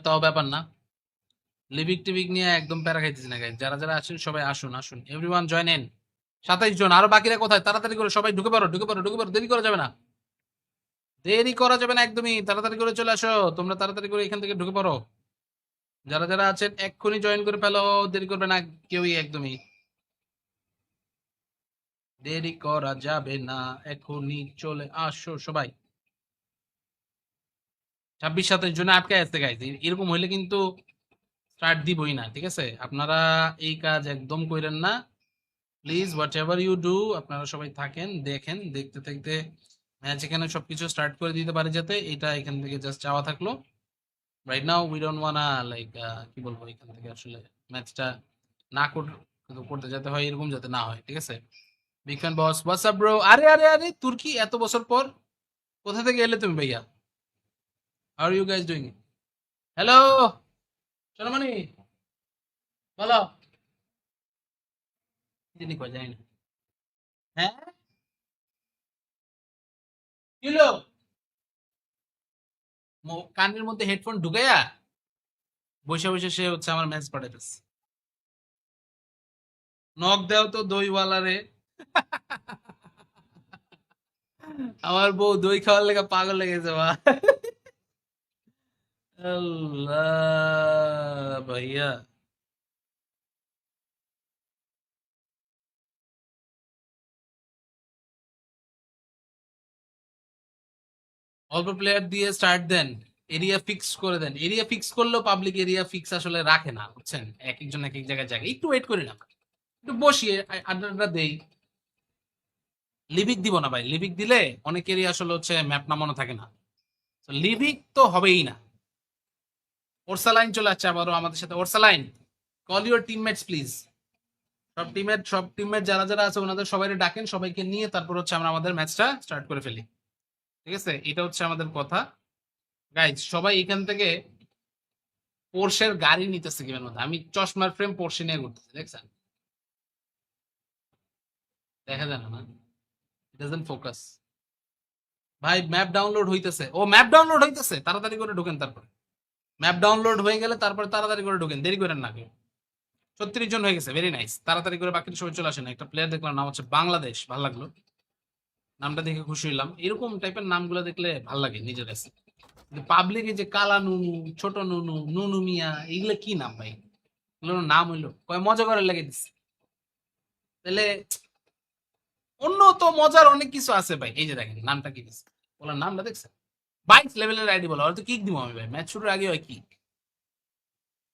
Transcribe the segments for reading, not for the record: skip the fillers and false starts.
তাও ব্যাপার না। লিবিক টিবিক নিয়ে একদম প্যারা খাইতেছি না গাইজ। যারা যারা আসেন সবাই আসুন আসুন, এভরিওয়ান জয়েন ইন। 27 জন, আরো বাকিরা কোথায়? তাড়াতাড়ি করে সবাই ঢুকে পড়ো, ঢুকে পড়ো, ঢুকে পড়ো, দেরি করা যাবে না। দেরি করা যাবে না একদমই, তাড়াতাড়ি করে চলে আসো। তোমরা তাড়াতাড়ি করে এখান থেকে ঢুকে পড়ো। যারা যারা আছেন এক্ষুনি জয়েন করে ফেলো, দেরি করবে না কেউই একদমই। দেরি করা যাবে না, এখনই চলে আসো সবাই। 26-27 জনে আটকে আসতে গাইজ, এরকম হইলে কিন্তু স্টার্ট দিবই না, ঠিক আছে? আপনারা এই কাজ একদম কইরেন না please. Whatever you do, আপনারা সবাই থাকেন, দেখেন, দেখতে দেখতে ম্যাচ এখানে সবকিছু স্টার্ট করে দিতে পারে, যাতে এটা এখান থেকে জাস্ট চাওয়া থাকলো। Right now we don't wanna like, কি বলবো, এখান থেকে আসলে ম্যাচটা না করতে যেতে হয়, এরকম যাতে না হয়, ঠিক আছে? বিগ ফ্যান বস, হোয়াটস আপ ব্রো? আরে আরে আরে, তুর্কি এত বছর পর কোথা থেকে এলে তুমি ভাইয়া? How are you guys doing? Hello সোনামণি, বলো। যিনি কয় জানি না। হ্যাঁ, কিলো কানের মধ্যে হেডফোন ঢুকাইয়া বসে বসে সে হচ্ছে আমার ম্যাচ পাঠাইতেছে। নক দেও তো দইওয়ালা রে। আমার বউ দই খাওয়ার লেগে পাগল লেগেছে বা। আল্লাহ ভাইয়া, অল্প প্লেয়ার দিয়ে স্টার্ট দেন, এরিয়া ফিক্স করে দেন। এরিয়া ফিক্স করলেও পাবলিক এরিয়া ফিক্স আসলে রাখে না, বুঝছেন? এক একজন এক এক জায়গায় জায়গায় একটু ওয়েট করি না, একটু বসিয়ে আড্ডা আড্ডা দেই। লিভিক দিব না ভাই, লিভিক দিলে অনেকেরই আসলে হচ্ছে ম্যাপ নামানো থাকে না। লিভিক তো হবেই না। ওরসালাইন চলে আসছে আবারও আমাদের সাথে। Orsaline, call your teammates please. সব টিমমেট যারা যারা আছে ওনাদের সবাই ডাকেন, সবাইকে নিয়ে তারপর হচ্ছে আমরা আমাদের ম্যাচটা স্টার্ট করে ফেলি, ঠিক আছে? এটা হচ্ছে আমাদের কথা গাইজ। সবাই এখান থেকে পোর্শের গাড়ি নিতেছে গেমের মধ্যে। আমি চশমার ফ্রেম পোর্শে নিয়ে ঘুরতেছি, দেখছেন? দেখা যায় না, না? Doesn't focus. ভাই ম্যাপ ডাউনলোড হইতেছে, ও ম্যাপ ডাউনলোড হইতেছে, তাড়াতাড়ি করে ঢোকেন। তারপরে ম্যাপ ডাউনলোড হয়ে গেলে তারপরে তাড়াতাড়ি করে ঢোকেন, দেরি করেন না কেউ। 36 জন হয়ে গেছে, ভেরি নাইস। তাড়াতাড়ি করে বাকি সবাই চলে আসেন। একটা প্লেয়ার দেখলাম, নাম হচ্ছে বাংলাদেশ, ভালো লাগলো নামটা দেখে, খুশি হইলাম। এরকম টাইপের নামগুলো দেখলে ভাল লাগে নিজের কাছে। পাবলিক যে কালা নুনু, ছোট নুনু, নুনু মিয়া, এগুলো কি নাম ভাই? এগুলো নাম হইলো কয় মজা করে লেগে দিচ্ছে। তাহলে অন্য তো মজার অনেক কিছু আছে ভাই। এই যে দেখেন নামটা কি দিচ্ছে, বলার নামটা দেখছেন? 22 লেভেলের আইডি বলা, হয়তো কিক দিব আমি ভাই, ম্যাচ শুরুর আগে হয় কিক।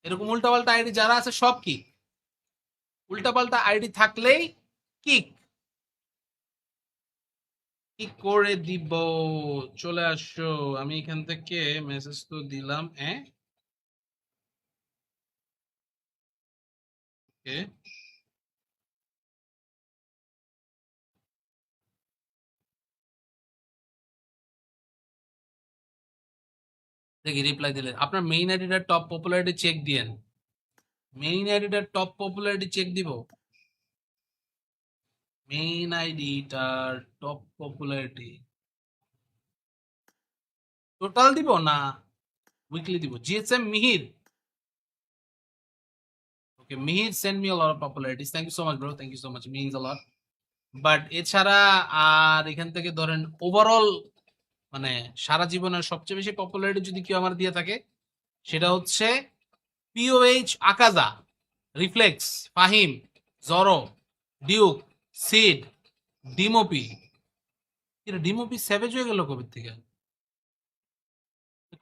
এরকম উল্টাপাল্টা আইডি যারা আছে সব কিক। উল্টাপাল্টা আইডি থাকলেই কিক। কি করে দিব? চলে আসো। আমি এখান থেকে মেসেজ তো দিলাম, হ্যাঁ। ওকে, দেখি রিপ্লাই দিলে। আপনার মেইন আইডিটা টপ পপুলারিটি চেক দিয়েন। মেইন আইডিটা টপ পপুলারিটি চেক দিব। মেইন আইডিটার টপ পপুলারিটি টোটাল দিব না উইকলি দিব? GSM Mihir, okay Mihir send me a lot of popularities, thank you so much bro, thank you so much, means a lot. But এছাড়া আর এখান থেকে ধরেন ওভারঅল মানে সারা জীবনের সবচেয়ে বেশি পপুলারিটি যদি কেউ আমার দিয়ে থাকে, সেটা হচ্ছে POH Akaza, reflex, Fahim, Zoro, Duke, Sid, ডিমোপি। এটা ডিমোপি স্যাভেজ হয়ে গেল কবে থেকে?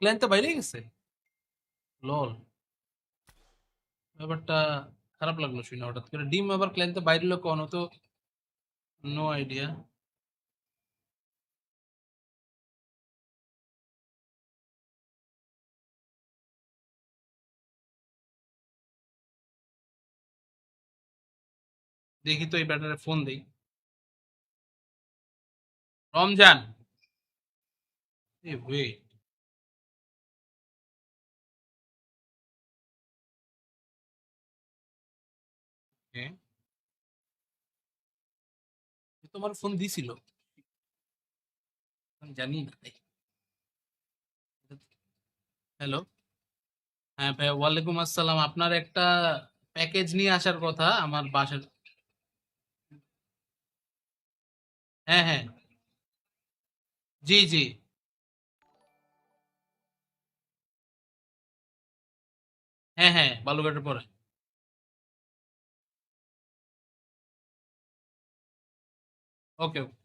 ক্ল্যান তো বাইরে গেছে। লল, ব্যাপারটা খারাপ লাগলো শুনে হঠাৎ করে। ডিম আবার ক্ল্যান তো বাইরে লোক কোনো তো, নো আইডিয়া। দেখি তো এই ব্যাটারে ফোন দেই। রমজান, এ ওয়েট, তোমার ফোন দিছিল? আমি জানি না। হ্যালো, হ্যাঁ ভাই, ওয়ালাইকুম আসসালাম। আপনার একটা প্যাকেজ নিয়ে আসার কথা আমার বাসার। হ্যাঁ হ্যাঁ, জি জি, হ্যাঁ হ্যাঁ, বালুঘাটের পরে। ওকে ওকে।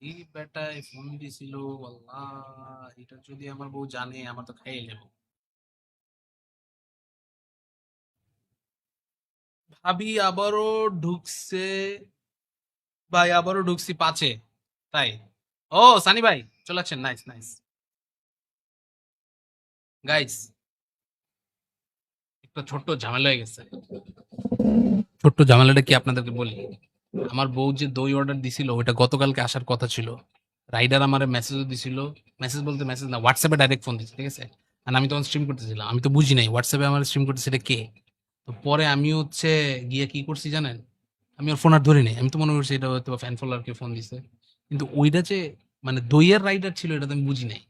এই বেটায় ফোন দিছিল, আল্লাহ, এটা যদি আমার বউ জানে আমার তো খাইয়ে নেব। ভাবি আবারও ঢুকছে, ভাই আবারও ঢুকছি পাঁচে, তাই। ও সানি ভাই চলে আসছেন, নাইস নাইস। গাইস, একটা ছোট্ট ঝামেলা হয়ে গেছে। ছোট্ট ঝামেলাটা কি আপনাদেরকে বলি। আমার বউ যে দই অর্ডার দিছিল ওইটা গতকালকে আসার কথা ছিল। রাইডার আমারে মেসেজও দিছিল। মেসেজ বলতে মেসেজ না, হোয়াটসঅ্যাপে ডাইরেক্ট ফোন দিচ্ছে, ঠিক আছে? আর আমি তখন স্ট্রিম করতেছিলাম, আমি তো বুঝি নাই হোয়াটসঅ্যাপে আমার স্ট্রিম করতেছে এটা কে। তো পরে আমি হচ্ছে গিয়ে কি করছি জানেন, আমি ওর ফোন আর ধরি নাই, আমি তো মনে করছি এটা হয়তো ফ্যান ফলোয়ারকে ফোন দিছে। কিন্তু ওইটা যে মানে দইয়ের রাইডার ছিল এটা তো আমি বুঝি নাই।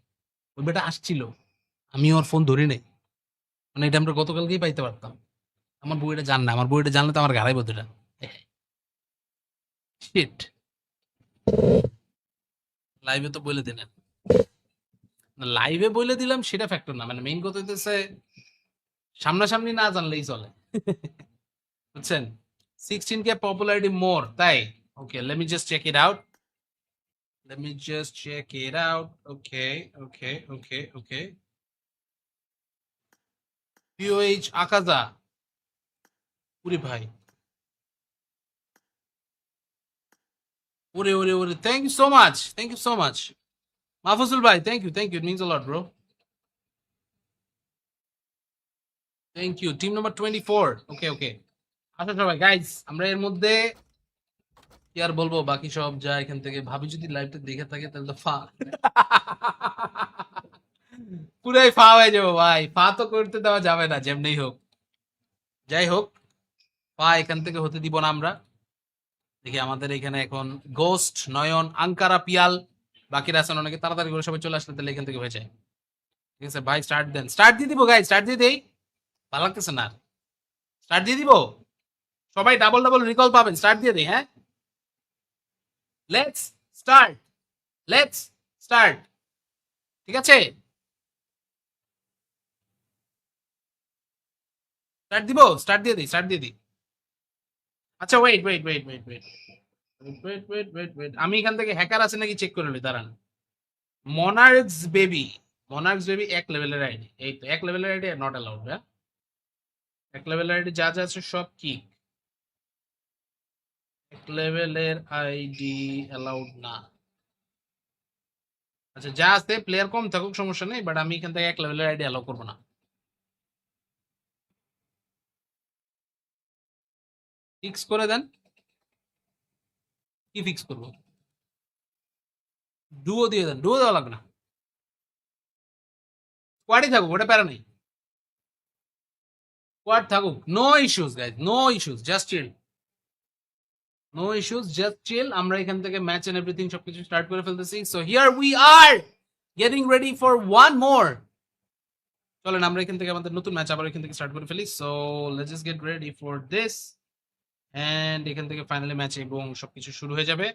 ওই বেটা আসছিল, আমি ওর ফোন ধরি নাই। মানে এটা আমরা গতকালকেই পাইতে পারতাম। আমার বউ এটা জান না, আমার বউ এটা জানলে তো আমার ঘাড়াই বদলে। শিট। লাইভে তো বলে দিলেন। লাইভে বলে দিলাম সেটা ফ্যাক্টর না, মানে মেইন কথা হইতেছে সামনাসামনি না জানলেই চলে। বুঝছেন? 16K পপুলারিটি মোর, তাই? Okay, let me just check it out. Let me just check it out. Okay okay okay okay. POH Akaza, ওরে ভাই, ওরে ওরে ওরে, thank you so much, thank you so much. Mahfuzul ভাই, thank you, it means a lot bro. Thank you. Team number 24। Okay okay. আচ্ছা সবাই guys, আমরা এর মধ্যে কি আর বলবো, বাকি সব যা এখান থেকে ভাবি যদি লাইভটা দেখে থাকে তাহলে তো ফা পুরাই ফা হয়ে যাবো ভাই, ফা তো করতে দেওয়া যাবে না যেমনি হোক। যাই হোক, ফা এখান থেকে হতে দিব না আমরা। দেখি আমাদের এখানে এখন গোস্ট, নয়ন, আঙ্কারা, পিয়াল, বাকিরা আছেন অনেকে, তাড়াতাড়ি করে সবাই চলে আসলে তাহলে এখান থেকে হয়ে যায়। ঠিক আছে ভাই, স্টার্ট দেন, স্টার্ট দিয়ে দিব গাই, স্টার্ট দিয়ে দেই। ভালো লাগতেছে না, স্টার্ট দিয়ে দিব। সবাই ডাবল ডাবল রিকল পাবেন, স্টার্ট দিয়ে দেই, হ্যাঁ। Let's start, let's start. ঠিক আছে, স্টার্ট দিব, স্টার্ট দিয়ে দিই, স্টার্ট দিয়ে দিই। আচ্ছা wait wait wait wait wait wait wait wait wait, আমি এখান থেকে হ্যাকার আছে নাকি চেক করে নিই, দাঁড়ান। মনার্কস বেবি, মনার্কস বেবি এক লেভেলের আইডি, এই তো এক লেভেলের আইডি নট অ্যালাউড। হ্যাঁ, এক লেভেলের আইডি যা যা আছে সব কি, এক লেভেলের আইডি অ্যালাউড না। আচ্ছা যা আছে প্লেয়ার কম থাকুক সমস্যা নেই, বাট আমি এখান থেকে এক লেভেলের আইডি অ্যালাউ করবো না। ফিক্স করে দেন। কি ফিক্স করবো? ডুও দিয়ে দেন, ডুও দেওয়া লাগবে না, স্কোয়াডই থাকুক, ওটা প্যারা নেই। স্কোয়াড থাকুক, no issues guys, no issues, just chill. No issues, just chill. আমরা এখান থেকে ম্যাচ এন্ড এভরিথিং সবকিছু স্টার্ট করে ফেলতেছি। So here we are getting ready for one more. চলেন আমরা এখান থেকে আমাদের নতুন ম্যাচ আবার এখান থেকে স্টার্ট করে ফেলি। So let's just get ready for this. And এখান থেকে ফাইনালি ম্যাচ এবং সবকিছু শুরু হয়ে যাবে।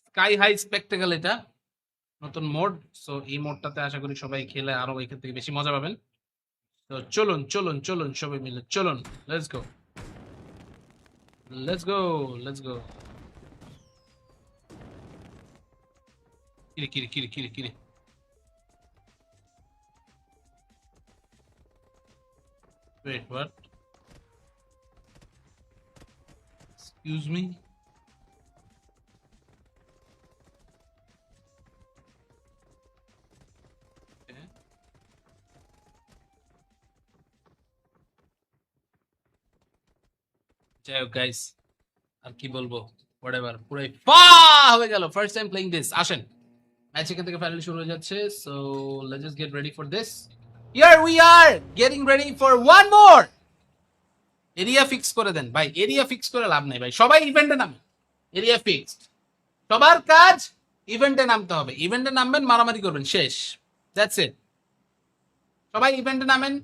স্কাই হাই স্পেকটেকল এটা, নতুন মোড। সো এই মোডটাতে আশা করি সবাই খেলে আরো এখান থেকে বেশি মজা পাবেন। তো চলুন চলুন চলুন সবাই মিলে চলুন, let's go, let's go, let's go. কিরে কিরে কিরে কিরে কিরে, ওয়েট হোয়াট, এক্সকিউজ মি। যাই হোক গাইস, আর কি বলবো, হোয়াটএভার, পুরাই ফা হয়ে গেল। First time playing this. আসেন, ম্যাচ এখান থেকে ফাইনালি শুরু হয়ে যাচ্ছে। So let's just get ready for this. Here we are getting ready for one more. Area fix করে দেন ভাই, এরিয়া ফিক্স করে লাভ নাই ভাই, সবাই ইভেন্টে নামে। এরিয়া ফিক্সড, সবার কাজ ইভেন্টে নামতে হবে, ইভেন্টে নামবেন, মারামারি করবেন, শেষ। That's it. সবাই ইভেন্টে নামেন,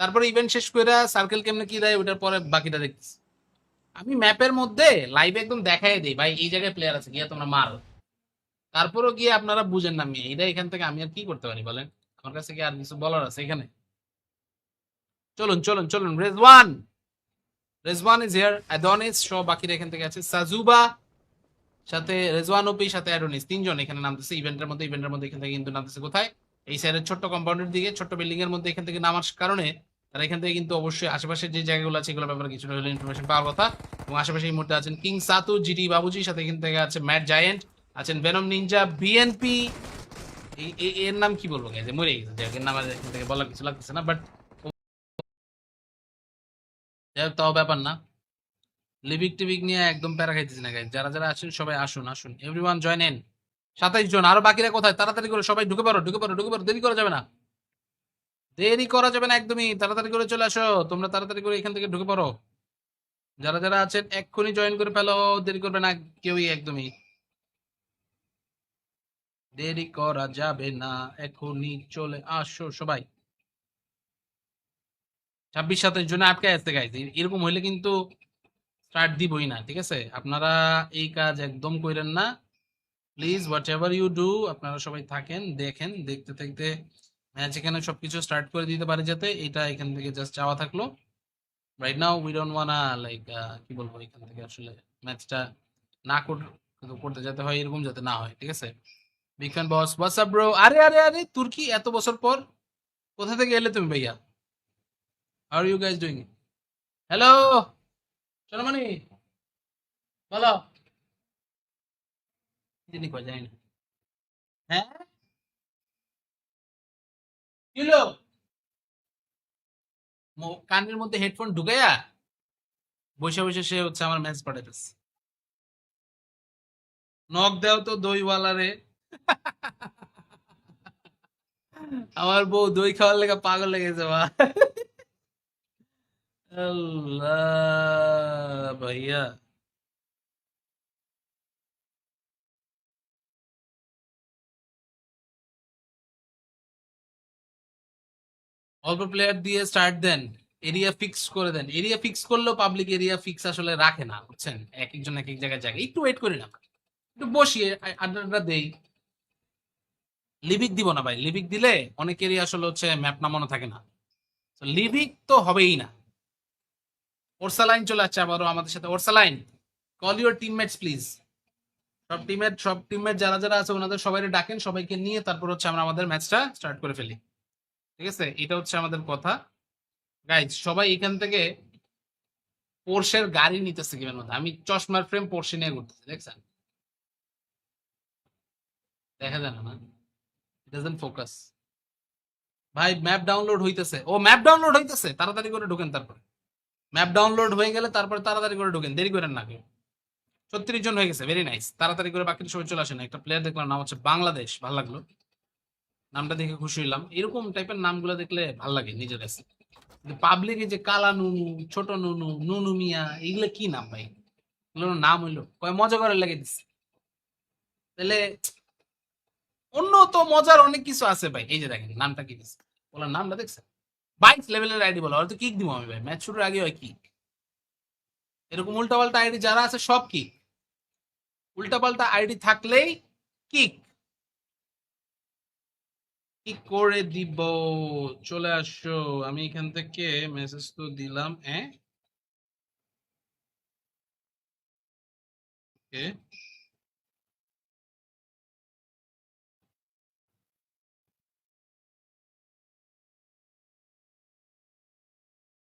তারপরে ইভেন্ট শেষ করে সার্কেল কেমনে কি দেয় ওটার পরে বাকিটা দেখতেছি। আমি ম্যাপের মধ্যে লাইভে একদম দেখাই দিই ভাই এই জায়গায় প্লেয়ার আছে, গিয়ে তোমরা মারো। তারপরেও গিয়ে আপনারা বুঝেন না, আমি এটা এখান থেকে আমি আর কি করতে পারি বলেন? আমার কাছে কি আর কিছু বলার আছে এখানে? চলুন চলুন চলুন, রেজওয়ান, রেজওয়ান ইজ হিয়ার, অ্যাডনিস সহ বাকিরা এখান থেকে আছে, সাজুবা সাথে রেজওয়ান ওপি সাথে অ্যাডনিস, তিনজন এখানে নামতেছে ইভেন্টের মধ্যে। ইভেন্টের মধ্যে এখান থেকে কিন্তু নামতেছে কোথায়? এই সাইডের ছোট্ট কম্পাউন্ডের দিকে, ছোট্ট বিল্ডিং এর মধ্যে এখান থেকে নামার কারণে তারা এখান থেকে কিন্তু অবশ্যই আশেপাশের যে জায়গাগুলো আছে এগুলোর ব্যাপারে কিছুটা হলে ইনফরমেশন পাওয়ার কথা। এবং আশেপাশে এই মুহূর্তে আছেন কিং সাতু, জিটি বাবুজি, সাথে এখান থেকে আছে ম্যাট জায়েন্ট, আছেন ভেনম নিনজা, বিএনপি। এর নাম কি বলবো, যে মরে গেছে, যাই হোক, এর নাম আর এখান থেকে বলার কিছু লাগতেছে না, বাট যাই হোক, তাও ব্যাপার না। লিভিক টিভিক নিয়ে একদম প্যারা খাইতেছি না গাইজ, যারা যারা আছেন সবাই আসুন আসুন, এভরিওয়ান জয়েন ইন। 27 জন, আরো বাকিরা কোথায়? তাড়াতাড়ি করে সবাই ঢুকে পড়ো, ঢুকে পড়ো, ঢুকে পড়ো, দেরি করা যাবে না, দেরি করা যাবে না একদমই, তাড়াতাড়ি করে চলে আসো তোমরা, তাড়াতাড়ি করে এখান থেকে ঢুকে পড়ো। যারা যারা আছেন এক্ষুনি জয়েন করে ফেলো, দেরি করবে না কেউই, একদমই দেরি করা যাবে না, এখনই চলে আসো সবাই। 26-27 জনে আটকে আসতে গাইজ, এরকম হইলে কিন্তু স্টার্ট দিবই না, ঠিক আছে? আপনারা এই কাজ একদম করেন না please, whatever you do, আপনারা সবাই থাকেন, দেখেন, দেখতে দেখতে ম্যাচ এখানে সবকিছু স্টার্ট করে দিতে পারে, যাতে এটা এখান থেকে জাস্ট চাওয়া থাকলো। Right now we don't wanna like, কি বলবো, এখান থেকে আসলে ম্যাচটা না করতে যেতে হয়, এরকম যাতে না হয়, ঠিক আছে? বিগ ফ্যান বস, হোয়াটস আপ ব্রো? আরে আরে আরে, তুর্কি, এত বছর পর কোথা থেকে এলে তুমি ভাইয়া? How are you guys doing? Hello সোনামণি, বলো। যিনি কয় জানি না। হ্যাঁ, কি হলো? কানের মধ্যে হেডফোন ঢুকাইয়া বসে বসে সে হচ্ছে আমার ম্যাচ পাঠাইতেছে। নক দেও তো দইওয়ালা রে। আমার বউ দই খাওয়ার লেগে পাগল লেগেছে বা। আল্লাহ ভাইয়া, অল্প প্লেয়ার দিয়ে স্টার্ট দেন, এরিয়া ফিক্স করে দেন। এরিয়া ফিক্স করলেও পাবলিক এরিয়া ফিক্স আসলে রাখে না, বুঝছেন? এক একজন এক এক জায়গায় জায়গায় একটু ওয়েট করি না, একটু বসিয়ে আড্ডা দেই। লিভিক দিব না ভাই, লিভিক দিলে অনেকেরই আসলে হচ্ছে ম্যাপ নামানো থাকে না, লিভিক তো হবেই না। ওরসালাইন চলে আসছে আবারও আমাদের সাথে, Orsaline, call your teammates please. সব টিমমেট যারা যারা আছে ওনাদের সবাই ডাকেন, সবাইকে নিয়ে তারপর হচ্ছে আমরা আমাদের ম্যাচটা স্টার্ট করে ফেলি, ঠিক আছে? এটা হচ্ছে আমাদের কথা গাইজ। সবাই এখান থেকে পোর্শের গাড়ি নিতেছে গেমের মধ্যে, আমি চশমার ফ্রেম পোর্শে নিয়ে ঘুরতেছি, দেখছেন? দেখা যায় না, ডাজন্ট ফোকাস। ভাই ম্যাপ ডাউনলোড হইতেছে, ও ম্যাপ ডাউনলোড হইতেছে, তাড়াতাড়ি করে ঢোকেন, তারপরে ম্যাপ ডাউনলোড হয়ে গেলে তারপরে তাড়াতাড়ি করে ঢোকেন, দেরি করেন না কেউ। 36 জন হয়ে গেছে, ভেরি নাইস, তাড়াতাড়ি করে বাকি সবাই চলে আসেন। একটা প্লেয়ার দেখলাম, নাম হচ্ছে বাংলাদেশ, ভালো লাগলো, নামটা দেখে খুশি হইলাম। এরকম টাইপের নামগুলো দেখলে ভাল লাগে নিজের কাছে। পাবলিক যে কালা নুনু, ছোট নুনু, নুনু মিয়া, এগুলো কি নাম ভাই? এগুলো নাম হইলো কয় মজা করে লেগে দিচ্ছে, তাহলে অন্য তো মজার অনেক কিছু আছে ভাই। এই যে দেখেন নামটা কি দিচ্ছে, বলার নামটা দেখছেন? 22 লেভেলের আইডি বলা, হয়তো কিক দিব আমি ভাই, ম্যাচ শুরুর আগে হয় কিক। এরকম উল্টাপাল্টা আইডি যারা আছে সব কিক, উল্টাপাল্টা আইডি থাকলেই কিক, কি করে দিব। চলে আসো, আমি এখান থেকে মেসেজ তো দিলাম, হ্যাঁ ওকে।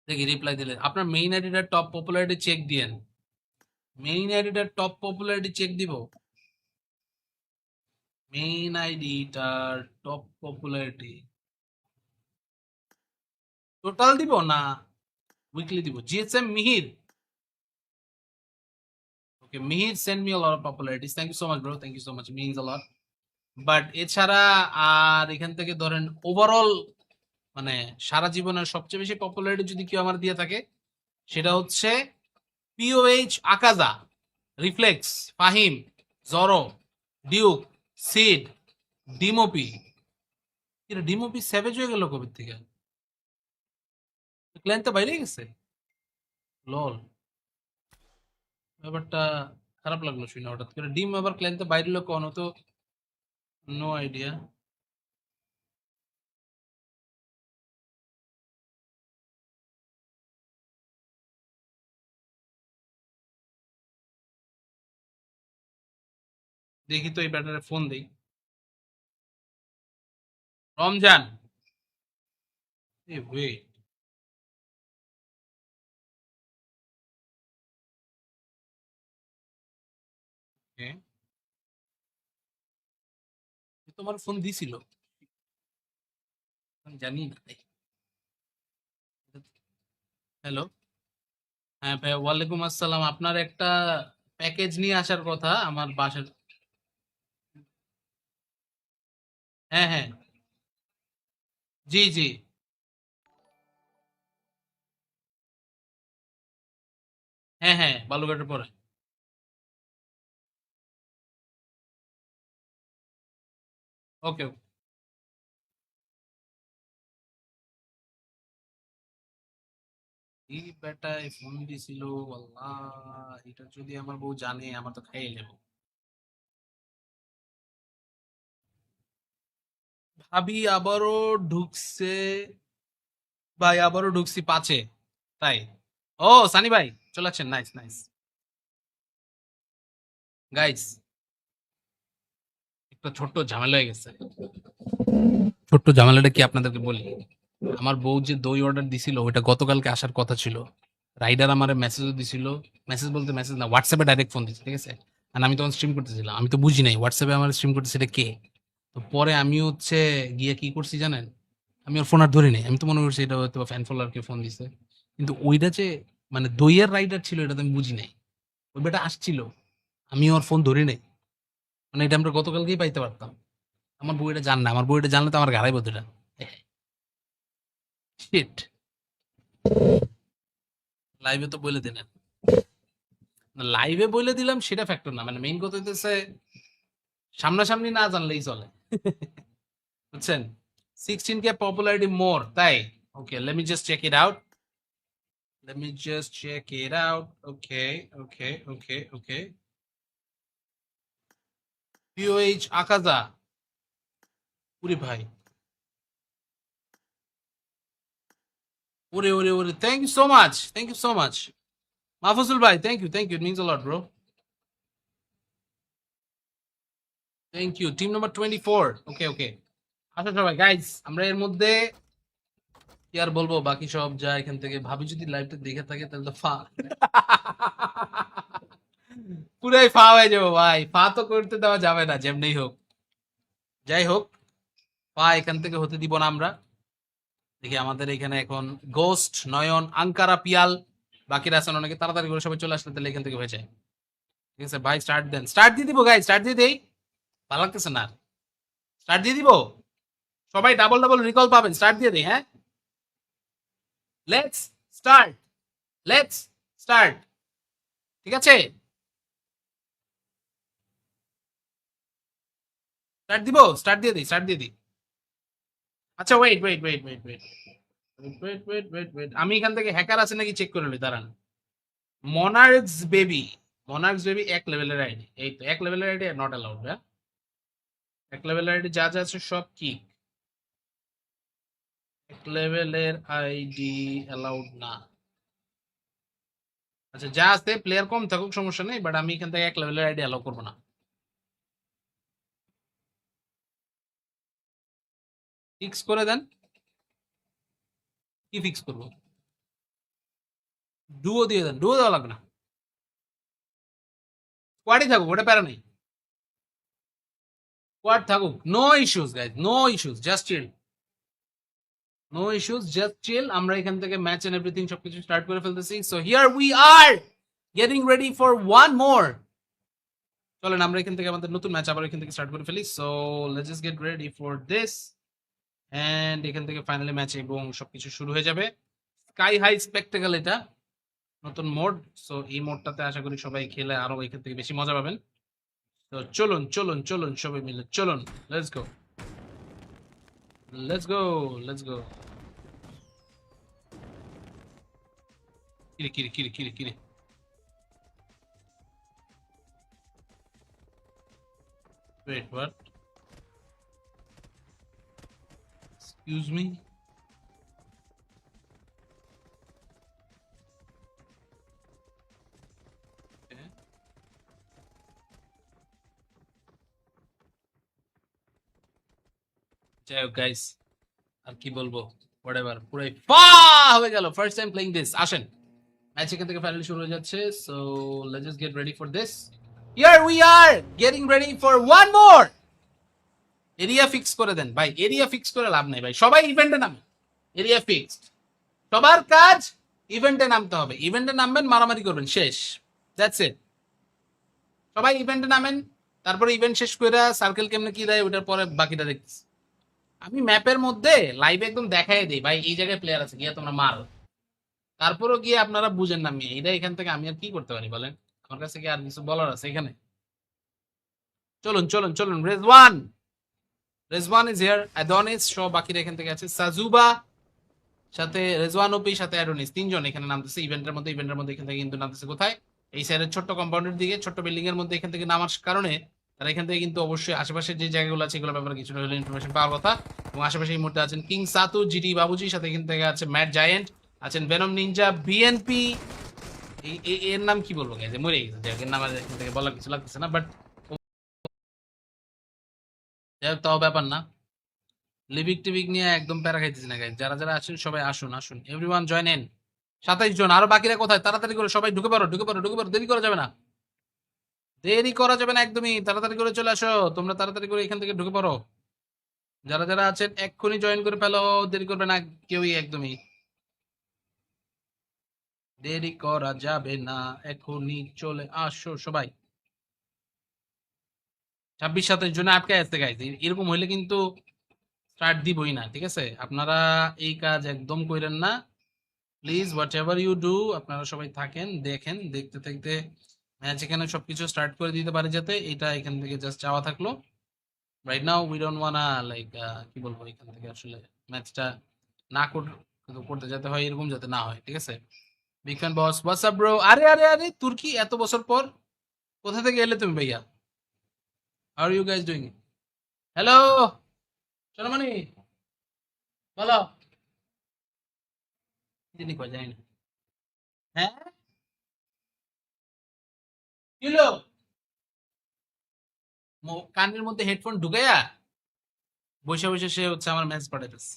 দেখি রিপ্লাই দিলে, আপনার মেইন আইডিটা টপ পপুলারিটি চেক দিয়েন, মেইন আইডিটা টপ পপুলারিটি চেক দিব, মেইন আইডিটার টপ পপুলারিটি টোটাল দিব না উইকলি দিব? GSM Mihir, okay Mihir send me a lot of popularities, thank you so much bro, thank you so much, means a lot. But এছাড়া আর এখান থেকে ধরেন ওভারঅল মানে সারা জীবনের সবচেয়ে বেশি পপুলারিটি যদি কেউ আমার দিয়ে থাকে সেটা হচ্ছে POH, Akaza, reflex, Fahim, Zoro, Duke, Sid, ডিমোপি। এটা ডিমোপি স্যাভেজ হয়ে গেল কবে থেকে? ক্ল্যান তো বাইরে গেছে। লল, ব্যাপারটা খারাপ লাগলো শুনে হঠাৎ করে। ডিম আবার ক্ল্যান তো বাইরে লোক কোনো তো, নো আইডিয়া। দেখি তো এই ব্যাটারে ফোন দেই। রমজান, এ ওয়েট, তোমার ফোন দিছিল? আমি জানি না। হ্যালো, হ্যাঁ ভাই, ওয়ালাইকুম আসসালাম। আপনার একটা প্যাকেজ নিয়ে আসার কথা আমার বাসার। হ্যাঁ হ্যাঁ, জি জি, হ্যাঁ হ্যাঁ, বালুঘাটের পরে। ওকে ওকে। এই বেটায় ফোন দিছিল, আল্লাহ, এটা যদি আমার বউ জানে আমার তো খাইয়ে নেব। ভাবি আবারও ঢুকছে, ভাই আবারও ঢুকছি পাঁচে, তাই। ও সানি ভাই চলে আসছেন, নাইস নাইস। গাইস, একটা ছোট্ট ঝামেলা হয়ে গেছে। ছোট্ট ঝামেলাটা কি আপনাদেরকে বলি। আমার বউ যে দই অর্ডার দিছিল ওইটা গতকালকে আসার কথা ছিল। রাইডার আমারে মেসেজও দিছিল। মেসেজ বলতে মেসেজ না, হোয়াটসঅ্যাপে ডাইরেক্ট ফোন দিচ্ছে, ঠিক আছে? আর আমি তখন স্ট্রিম করতেছিলাম, আমি তো বুঝি নাই হোয়াটসঅ্যাপে আমার স্ট্রিম করতেছে এটা কে। তো পরে আমি হচ্ছে গিয়ে কি করছি জানেন, আমি ওর ফোন আর ধরি নাই, আমি তো মনে করছি এটা হয়তো ফ্যান ফলোয়ারকে ফোন দিছে। কিন্তু ওইটা যে মানে দইয়ের রাইডার ছিল এটা তো আমি বুঝি নাই। ওই বেটা আসছিল, আমি ওর ফোন ধরি নাই। মানে এটা আমরা গতকালকেই পাইতে পারতাম। আমার বউ এটা জান না, আমার বউ এটা জানলে তো আমার ঘাড়াই বদুটা। শিট, লাইভে তো বলে দিলেন। লাইভে বলে দিলাম সেটা ফ্যাক্টর না, মানে মেইন কথা হইতেছে সামনাসামনি না জানলেই চলে। বুঝছেন? 16K পপুলারিটি মোর, তাই? Okay, let me just check it out. Let me just check it out. Okay okay okay okay. POH Akaza, ওরে ভাই, ওরে ওরে ওরে, thank you so much, thank you so much. Mahfuzul ভাই, thank you, it means a lot bro. Thank you. Team number 24। Okay okay, আসো সবাই guys, আমরা এর মধ্যে কি আর বলবো, বাকি সব যা এখান থেকে। ভাবি যদি লাইভটা দেখে থাকে তাহলে তো ফা, পুরাই ফা হয়ে যাবো ভাই। ফা তো করতে দেওয়া যাবে না যেমনি হোক। যাই হোক, পা এখান থেকে হতে দিব না আমরা। দেখি আমাদের এখানে এখন গোস্ট, নয়ন, আঙ্কারা, পিয়াল, বাকিরা আছেন অনেকে। তাড়াতাড়ি করে সবাই চলে আসলে তাহলে এখান থেকে হয়ে যায়। ঠিক আছে ভাই, স্টার্ট দেন। স্টার্ট দিয়ে দিব গাই, স্টার্ট দিয়ে দেই। ভালো লাগতেছে না, স্টার্ট দিয়ে দিব। সবাই ডাবল ডাবল রিকল পাবেন, স্টার্ট দিয়ে দেই। হ্যাঁ, লেটস স্টার্ট, লেটস স্টার্ট। ঠিক আছে, স্টার্ট দিব, স্টার্ট দিয়ে দিই, স্টার্ট দিয়ে দিই। আচ্ছা wait wait wait wait wait wait wait wait wait, আমি এখান থেকে হ্যাকার আছে নাকি চেক করে নিই, দাঁড়ান। মনার্কস বেবি, মনার্কস বেবি এক লেভেলের আইডি, এই তো এক লেভেলের আইডি নট অ্যালাউড। হ্যাঁ, এক লেভেলের আইডি যা যা আছে সব কি, এক লেভেলের আইডি অ্যালাউড না। আচ্ছা যা আছে প্লেয়ার কম থাকুক সমস্যা নেই, বাট আমি এখান থেকে এক লেভেলের আইডি অ্যালাউ করবো না। ফিক্স করে দেন। কি ফিক্স করবো? ডুও দিয়ে দেন, ডুও দেওয়া লাগবে না, স্কোয়াডই থাকুক, ওটা প্যারা নেই। স্কোয়াড থাকুক, no issues guys, no issues, just chill. No issues, just chill. আমরা এখান থেকে ম্যাচ এন্ড এভরিথিং সবকিছু স্টার্ট করে ফেলতেছি। So here we are getting ready for one more. চলেন আমরা এখান থেকে আমাদের নতুন ম্যাচ আবার এখান থেকে স্টার্ট করে ফেলি। So let's just get ready for this. And এখান থেকে ফাইনালি ম্যাচ এবং সবকিছু শুরু হয়ে যাবে। স্কাই হাই স্পেকটেকল, এটা নতুন মোড। সো এই মোডটাতে আশা করি সবাই খেলে আরো এখান থেকে বেশি মজা পাবেন। তো চলুন চলুন চলুন সবাই মিলে চলুন, let's go let's go let's go. কিরে কিরে কিরে কিরে কিরে, ওয়েট হোয়াট, এক্সকিউজ মি, যাই হোক গাইস, আর কি বলবো, হোয়াটএভার, পুরাই ফা হয়ে গেল ফার্স্ট টাইম প্লেইং দিস। আসেন, ম্যাচ এখান থেকে ফাইনালি শুরু হয়ে যাচ্ছে, so let's just get ready for this. Here we are getting ready for one more. Area fix করে দেন ভাই, এরিয়া ফিক্স করে লাভ নেই ভাই, সবাই ইভেন্টে নামে, এরিয়া ফিক্সড, সবার কাজ ইভেন্টে নামতে হবে, ইভেন্টে নামবেন, মারামারি করবেন, শেষ, দ্যাটস ইট। সবাই ইভেন্টে নামেন, তারপরে ইভেন্ট শেষ করে সার্কেল কেমনে কি দেয় ওটার পরে বাকিটা দেখছি। আমি ম্যাপের মধ্যে লাইভে একদম দেখাই দিই ভাই, এই জায়গায় প্লেয়ার আছে, গিয়ে তোমরা মারো, তারপরও গিয়ে আপনারা বুঝেন না, আমি এটা এখান থেকে আমি আর কি করতে পারি বলেন, আমার কাছে কি আর কিছু বলার আছে এখানে? চলুন চলুন চলুন, রেজওয়ান, রেজওয়ান ইজ হিয়ার, অ্যাডনিস সহ বাকিরা এখান থেকে আছে, সাজুবা সাথে রেজওয়ান ওপি সাথে অ্যাডনিস, তিনজন এখানে নামতেছে ইভেন্টের মধ্যে, ইভেন্টের মধ্যে এখান থেকে কিন্তু নামতেছে কোথায়, এই সাইডের ছোট্ট কম্পাউন্ডের দিকে, ছোট্ট বিল্ডিং এর মধ্যে এখান থেকে নামার কারণে তারা এখান থেকে কিন্তু অবশ্যই আশেপাশের যে জায়গাগুলো আছে এগুলোর ব্যাপারে কিছুটা হলে ইনফরমেশন পাওয়ার কথা। এবং আশেপাশে এই মুহূর্তে আছেন কিং সাতু, জিটি বাবুজি, সাথে এখান থেকে আছে ম্যাট জায়েন্ট, আছেন ভেনম নিনজা, বিএনপি, এর নাম কি বলবো গাইজ, মরে গেছে, যাই হোক, এর নাম আর এখান থেকে বলার কিছু লাগতেছে না, বাট যাই হোক, তাও ব্যাপার না, লিভিক টিভিক নিয়ে একদম প্যারা খাইতেছি না গাইজ, যারা যারা আছেন সবাই আসুন আসুন, এভরিওয়ান জয়েন ইন। 27 জন, আরো বাকিরা কোথায়, তাড়াতাড়ি করে সবাই ঢুকে পড়ো ঢুকে পড়ো ঢুকে পড়ো, দেরি করা যাবে না, দেরি করা যাবে না একদমই, তাড়াতাড়ি করে চলে আসো, তোমরা তাড়াতাড়ি করে এখান থেকে ঢুকে পড়ো, যারা যারা আছেন এক্ষুনি জয়েন করে ফেলো, দেরি করবে না কেউই একদমই, দেরি করা যাবে না, এখনই চলে আসো সবাই। 26-27 জনে আটকে আসতে গাইজ, এরকম হইলে কিন্তু স্টার্ট দিবই না, ঠিক আছে? আপনারা এই কাজ একদম করেন না please, whatever you do, আপনারা সবাই থাকেন, দেখেন, দেখতে দেখতে ম্যাচ এখানে সবকিছু স্টার্ট করে দিতে পারে, যাতে এটা এখান থেকে জাস্ট চাওয়া থাকলো। Right now we don't wanna like, কি বলবো, এখান থেকে আসলে ম্যাচটা না করতে যেতে হয়, এরকম যাতে না হয়, ঠিক আছে? বিগ ফ্যান বস, হোয়াটস আপ ব্রো, আরে আরে আরে তুর্কি, এত বছর পর কোথা থেকে এলে তুমি ভাইয়া? How are you guys doing? Hello সোনামণি, বলো, যিনি কয় জানি না, হ্যাঁ কিলো, কানের মধ্যে হেডফোন ঢুকাইয়া বসে বসে সে হচ্ছে আমার ম্যাচ পাঠাইতেছে,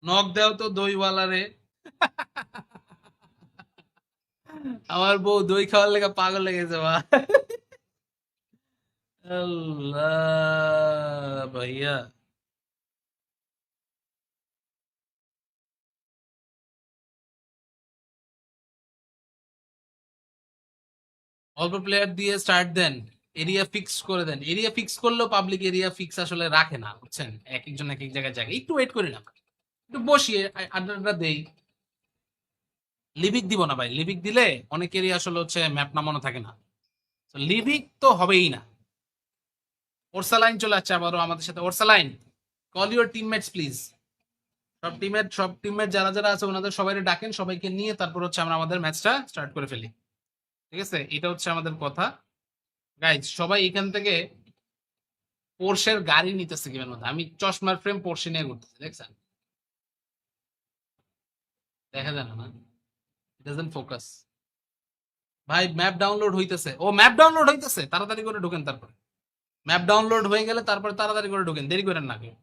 নক দেও তো দইওয়ালা রে। আমার বউ দই খাওয়ার লেগে পাগল লেগেছে বা, আল্লাহ ভাইয়া, অল্প প্লেয়ার দিয়ে স্টার্ট দেন, এরিয়া ফিক্স করে দেন, এরিয়া ফিক্স করলেও পাবলিক এরিয়া ফিক্স আসলে রাখে না, বুঝছেন, এক একজন এক এক জায়গায় জায়গায়, একটু ওয়েট করি না, একটু বসিয়ে আড্ডা দেই। লিভিক দিব না ভাই, লিভিক দিলে অনেকেরই আসলে হচ্ছে ম্যাপ নামানো থাকে না, লিভিক তো হবেই না। ওরসালাইন চলে আসছে আবারও আমাদের সাথে, Orsaline, call your teammates please, সব টিমমেট যারা যারা আছে ওনাদের সবাই ডাকেন, সবাইকে নিয়ে তারপর হচ্ছে আমরা আমাদের ম্যাচটা স্টার্ট করে ফেলি, ঠিক আছে? এটা হচ্ছে আমাদের কথা গাইজ, সবাই এখান থেকে পোর্শের গাড়ি নিতেছে গেমের মধ্যে, আমি চশমার ফ্রেম পোর্শে নিয়ে ঘুরতেছি, দেখছেন, দেখা যায় না, ডাজন্ট ফোকাস ভাই, ম্যাপ ডাউনলোড হইতেছে, ও ম্যাপ ডাউনলোড হইতেছে, তাড়াতাড়ি করে ঢোকেন, তারপরে ম্যাপ ডাউনলোড হয়ে গেলে তারপরে তাড়াতাড়ি করে ঢোকেন, দেরি করেন না কেউ।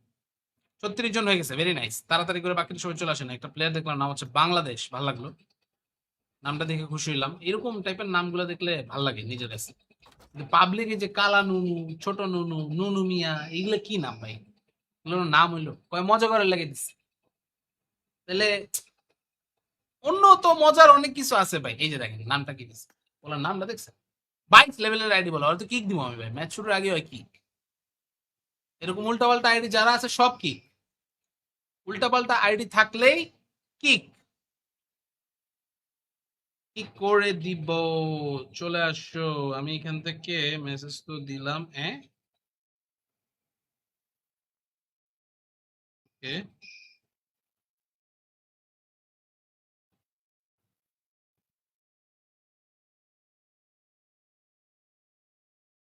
36 জন হয়ে গেছে, ভেরি নাইস, তাড়াতাড়ি করে বাকি সবাই চলে আসেন। একটা প্লেয়ার দেখলাম, নাম হচ্ছে বাংলাদেশ, ভালো লাগলো, নামটা দেখে খুশি হইলাম, এরকম টাইপের নামগুলো দেখলে ভাল লাগে নিজের কাছে। পাবলিক যে কালা নুনু, ছোট নুনু, নুনু মিয়া, এগুলো কি নাম ভাই, এগুলো নাম হইলো কয় মজা করে লেগে দিচ্ছে, তাহলে অন্য তো মজার অনেক কিছু আছে ভাই, এই যে দেখেন নামটা কি দিচ্ছে, বলার নামটা দেখছেন, 22 লেভেলের আইডি, বলা হয়তো কিক দিব আমি ভাই, ম্যাচ শুরুর আগে হয় কিক, এরকম উল্টাপাল্টা আইডি যারা আছে সব কিক, উল্টাপাল্টা আইডি থাকলেই কিক, কি করে দিব? চলে আসো। আমি এখান থেকে মেসেজ তো দিলাম। ওকে,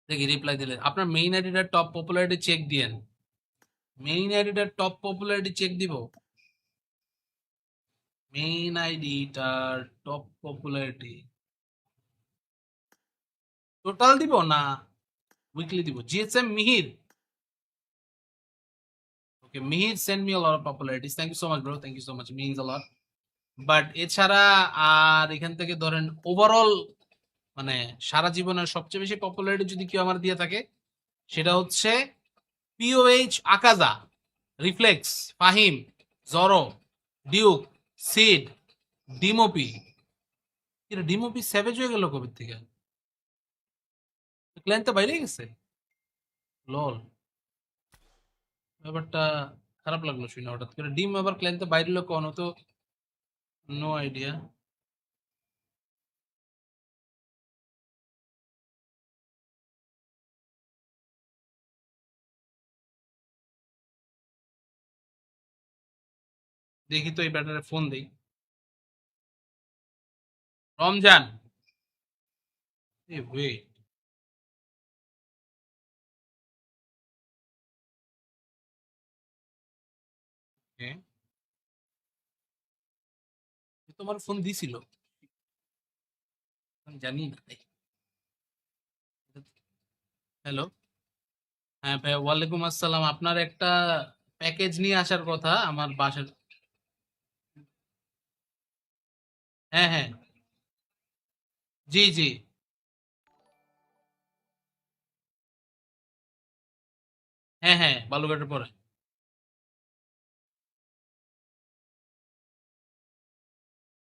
দেখি রিপ্লাই দিলে। আপনার মেইন আইডিটা টপ পপুলারিটি চেক দিয়েন। মেইন আইডিটা টপ পপুলারিটি চেক দিব। মেইন আইডিটার টপ পপুলারিটি টোটাল দিব না উইকলি দিব? GSM Mihir. Okay, Mihir send me a lot of popularities. Thank you so much bro, thank you so much, means a lot. But এছাড়া আর এখান থেকে ধরেন ওভারঅল মানে সারা জীবনের সবচেয়ে বেশি পপুলারিটি যদি কেউ আমার দিয়ে থাকে সেটা হচ্ছে POH Akaza, reflex, Fahim, Zoro, Duke, Sid, ডিমোপি। এটা ডিমোপি স্যাভেজ হয়ে গেল কবে থেকে? ক্ল্যান তো বাইরে গেছে। লল, ব্যাপারটা খারাপ লাগলো শুনে হঠাৎ করে। ডিম আবার ক্ল্যান তো বাইরে লোক কোনো তো, নো আইডিয়া। দেখি তো এই ব্যাটারে ফোন দেই। রমজান, এ ওয়েট, তোমার ফোন দিছিল? আমি জানি না। হ্যালো, হ্যাঁ ভাই, ওয়ালাইকুম আসসালাম। আপনার একটা প্যাকেজ নিয়ে আসার কথা আমার বাসার। হ্যাঁ হ্যাঁ, জি জি, হ্যাঁ হ্যাঁ, বালুঘাটের পরে।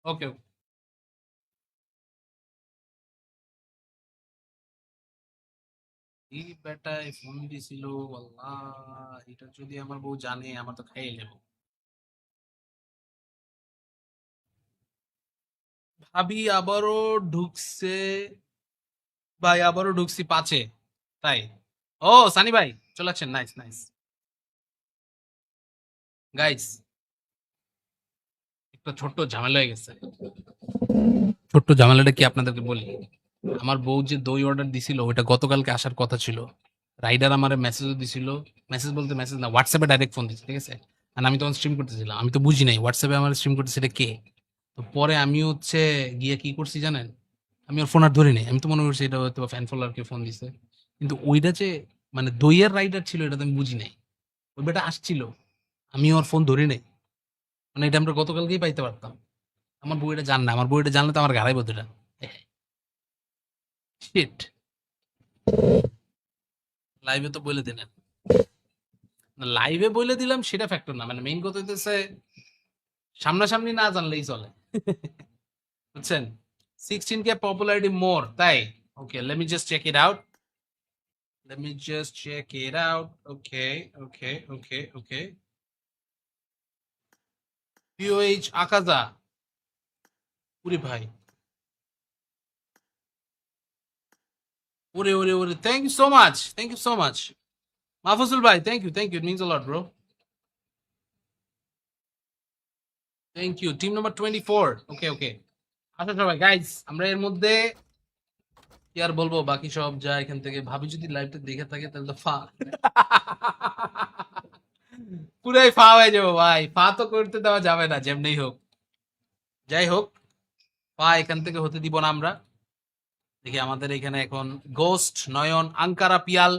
ওকে ওকে। এই বেটায় ফোন দিছিল, আল্লাহ, এটা যদি আমার বউ জানে আমার তো খাইয়ে নেব। ভাবি আবারও ঢুকছে। ভাই আবারও ঢুকছি পাঁচে। তাই? ও সানি ভাই চলে আসছেন, নাইস নাইস। গাইস, একটা ছোট্ট ঝামেলা হয়ে গেছে। ছোট্ট ঝামেলাটা কি আপনাদেরকে বলি। আমার বউ যে দই অর্ডার দিছিল ওইটা গতকালকে আসার কথা ছিল। রাইডার আমারে মেসেজও দিছিল। মেসেজ বলতে মেসেজ না, হোয়াটসঅ্যাপে ডাইরেক্ট ফোন দিচ্ছে, ঠিক আছে? আর আমি তখন স্ট্রিম করতেছিলাম, আমি তো বুঝি নাই হোয়াটসঅ্যাপে আমার স্ট্রিম করতেছে এটা কে। তো পরে আমি হচ্ছে গিয়ে কি করছি জানেন? আমি ওর ফোন আর ধরি নাই, আমি তো মনে করছি এটা হয়তো ফ্যান ফলোয়ারকে ফোন দিছে। কিন্তু ওইটা যে মানে দইয়ের রাইডার ছিল এটা তো আমি বুঝি নাই। ওই বেটা আসছিল, আমি ওর ফোন ধরি নাই। মানে এটা আমরা গতকালকেই পাইতে পারতাম। আমার বউ এটা জান না, আমার বউ এটা জানলে তো আমার ঘাড়াই বদুটা। শিট, লাইভে তো বলে দিলেন। লাইভে বলে দিলাম সেটা ফ্যাক্টর না, মানে মেইন কথা হইতেছে সামনাসামনি না জানলেই চলে। বুঝছেন? 16K পপুলারিটি মোর, তাই? Okay, let me just check it out. Let me just check it out. Okay okay okay okay. POH Akaza, ওরে ভাই, ওরে ওরে ওরে, thank you so much, thank you so much. Mahfuzul ভাই, thank you, it means a lot bro. Thank you. Team number 24। Okay okay, আসো সবাই guys, আমরা এর মধ্যে কি আর বলবো, বাকি সব যা এখান থেকে। ভাবি যদি লাইভটা দেখে থাকে তাহলে তো ফা পুরাই ফা হয়ে যাবো ভাই। ফা তো করতে দেওয়া যাবে না যেমনি হোক। যাই হোক, ফা এখান থেকে হতে দিব না আমরা। দেখি আমাদের এখানে এখন গোস্ট, নয়ন, আঙ্কারা, পিয়াল,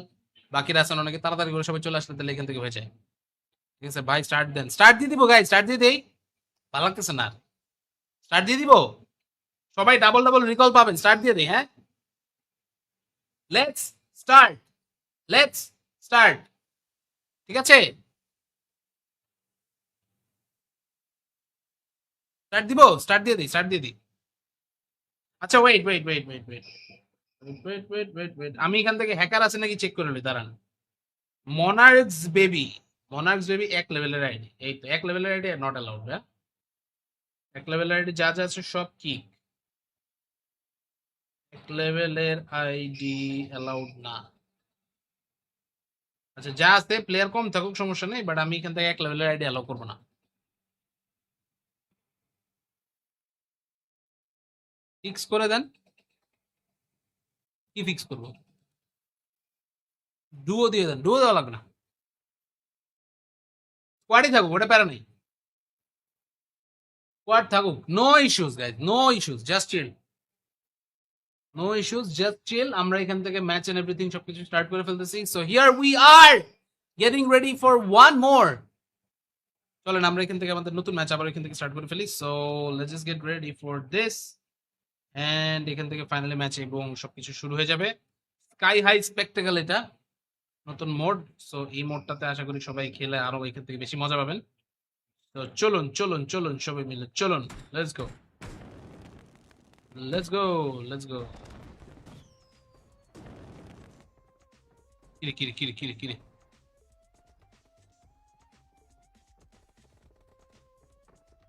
বাকিরা আছেন অনেকে। তাড়াতাড়ি করে সবাই চলে আসলে তাহলে এখান থেকে হয়ে যায়। ঠিক আছে ভাই, স্টার্ট দেন। স্টার্ট দিয়ে দিব গাই, স্টার্ট দিয়ে দেই। ভালো লাগতেছে না, স্টার্ট দিয়ে দিব। সবাই ডাবল ডাবল রিকল পাবেন, স্টার্ট দিয়ে দেই। হ্যাঁ, লেটস স্টার্ট, লেটস স্টার্ট। ঠিক আছে, স্টার্ট দিব, স্টার্ট দিয়ে দিই, স্টার্ট দিয়ে দিই। আচ্ছা wait wait wait wait wait wait wait wait wait, আমি এখান থেকে হ্যাকার আছে নাকি চেক করে নিই, দাঁড়ান। মনার্কস বেবি, মনার্কস বেবি এক লেভেলের আইডি, এই তো এক লেভেলের আইডি নট অ্যালাউড। হ্যাঁ, এক লেভেলের আইডি যা যা আছে সব কি। এক লেভেলের আইডি অ্যালাউড না। আচ্ছা যা আছে প্লেয়ার কম থাকুক সমস্যা নেই, বাট আমি এখান থেকে এক লেভেলের আইডি অ্যালাউ করবো না। ফিক্স করে দেন। কি ফিক্স করবো? ডুও দিয়ে দেন, ডুও দেওয়া লাগবে না, স্কোয়াডই থাকুক, ওটা প্যারা নেই। স্কোয়াড থাকুক, no issues guys, no issues, just chill, no issues, just chill. আমরা এখান থেকে ম্যাচ এন্ড এভরিথিং সবকিছু স্টার্ট করে ফেলতেছি। So here we are getting ready for one more. চলেন আমরা এখান থেকে আমাদের নতুন ম্যাচ আবার এখান থেকে স্টার্ট করে ফেলি। So let's just get ready for this and এখান থেকে ফাইনালি ম্যাচ এবং সবকিছু শুরু হয়ে যাবে। স্কাই হাই স্পেকটেকল এটা নতুন মোড। সো এই মোডটাতে আশা করি সবাই খেলে আরো এখান থেকে বেশি মজা পাবেন। তো চলুন চলুন চলুন সবাই মিলে চলুন, let's go let's go let's go. কিরে কিরে কিরে কিরে কিরে,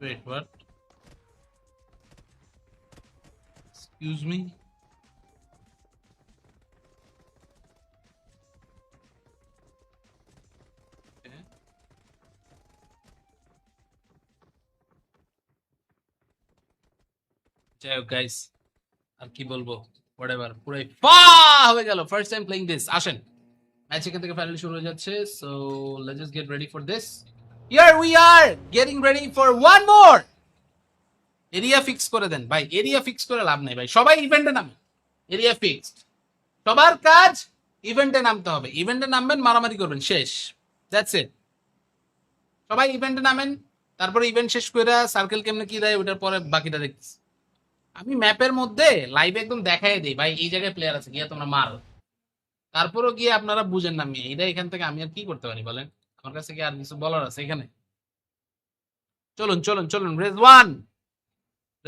wait what, excuse me, okay. যাই হোক গাইস, আর কি বলবো, হোয়াটএভার, পুরাই ফা হয়ে গেল। First time playing this. আসেন ম্যাচ এখান থেকে ফাইনালি শুরু হয়ে যাচ্ছে। So let's just get ready for this. Here we are getting ready for one more. Area fix করে দেন ভাই, এরিয়া ফিক্স করে লাভ নেই ভাই, সবাই ইভেন্টে নামে। এরিয়া ফিক্সড, সবার কাজ ইভেন্টে নামতে হবে। ইভেন্টে নামবেন, মারামারি করবেন, শেষ, দ্যাটস ইট। সবাই ইভেন্টে নামেন, তারপরে ইভেন্ট শেষ করে সার্কেল কেমনে কি দেয় ওটার পরে বাকিটা দেখছি। আমি ম্যাপের মধ্যে লাইভে একদম দেখাই দিই ভাই, এই জায়গায় প্লেয়ার আছে, গিয়ে তোমরা মারো। তারপরও গিয়ে আপনারা বুঝেন না, আমি এটা এখান থেকে আমি আর কি করতে পারি বলেন? আমার কাছে কি আর কিছু বলার আছে এখানে? চলুন চলুন চলুন, রেজওয়ান,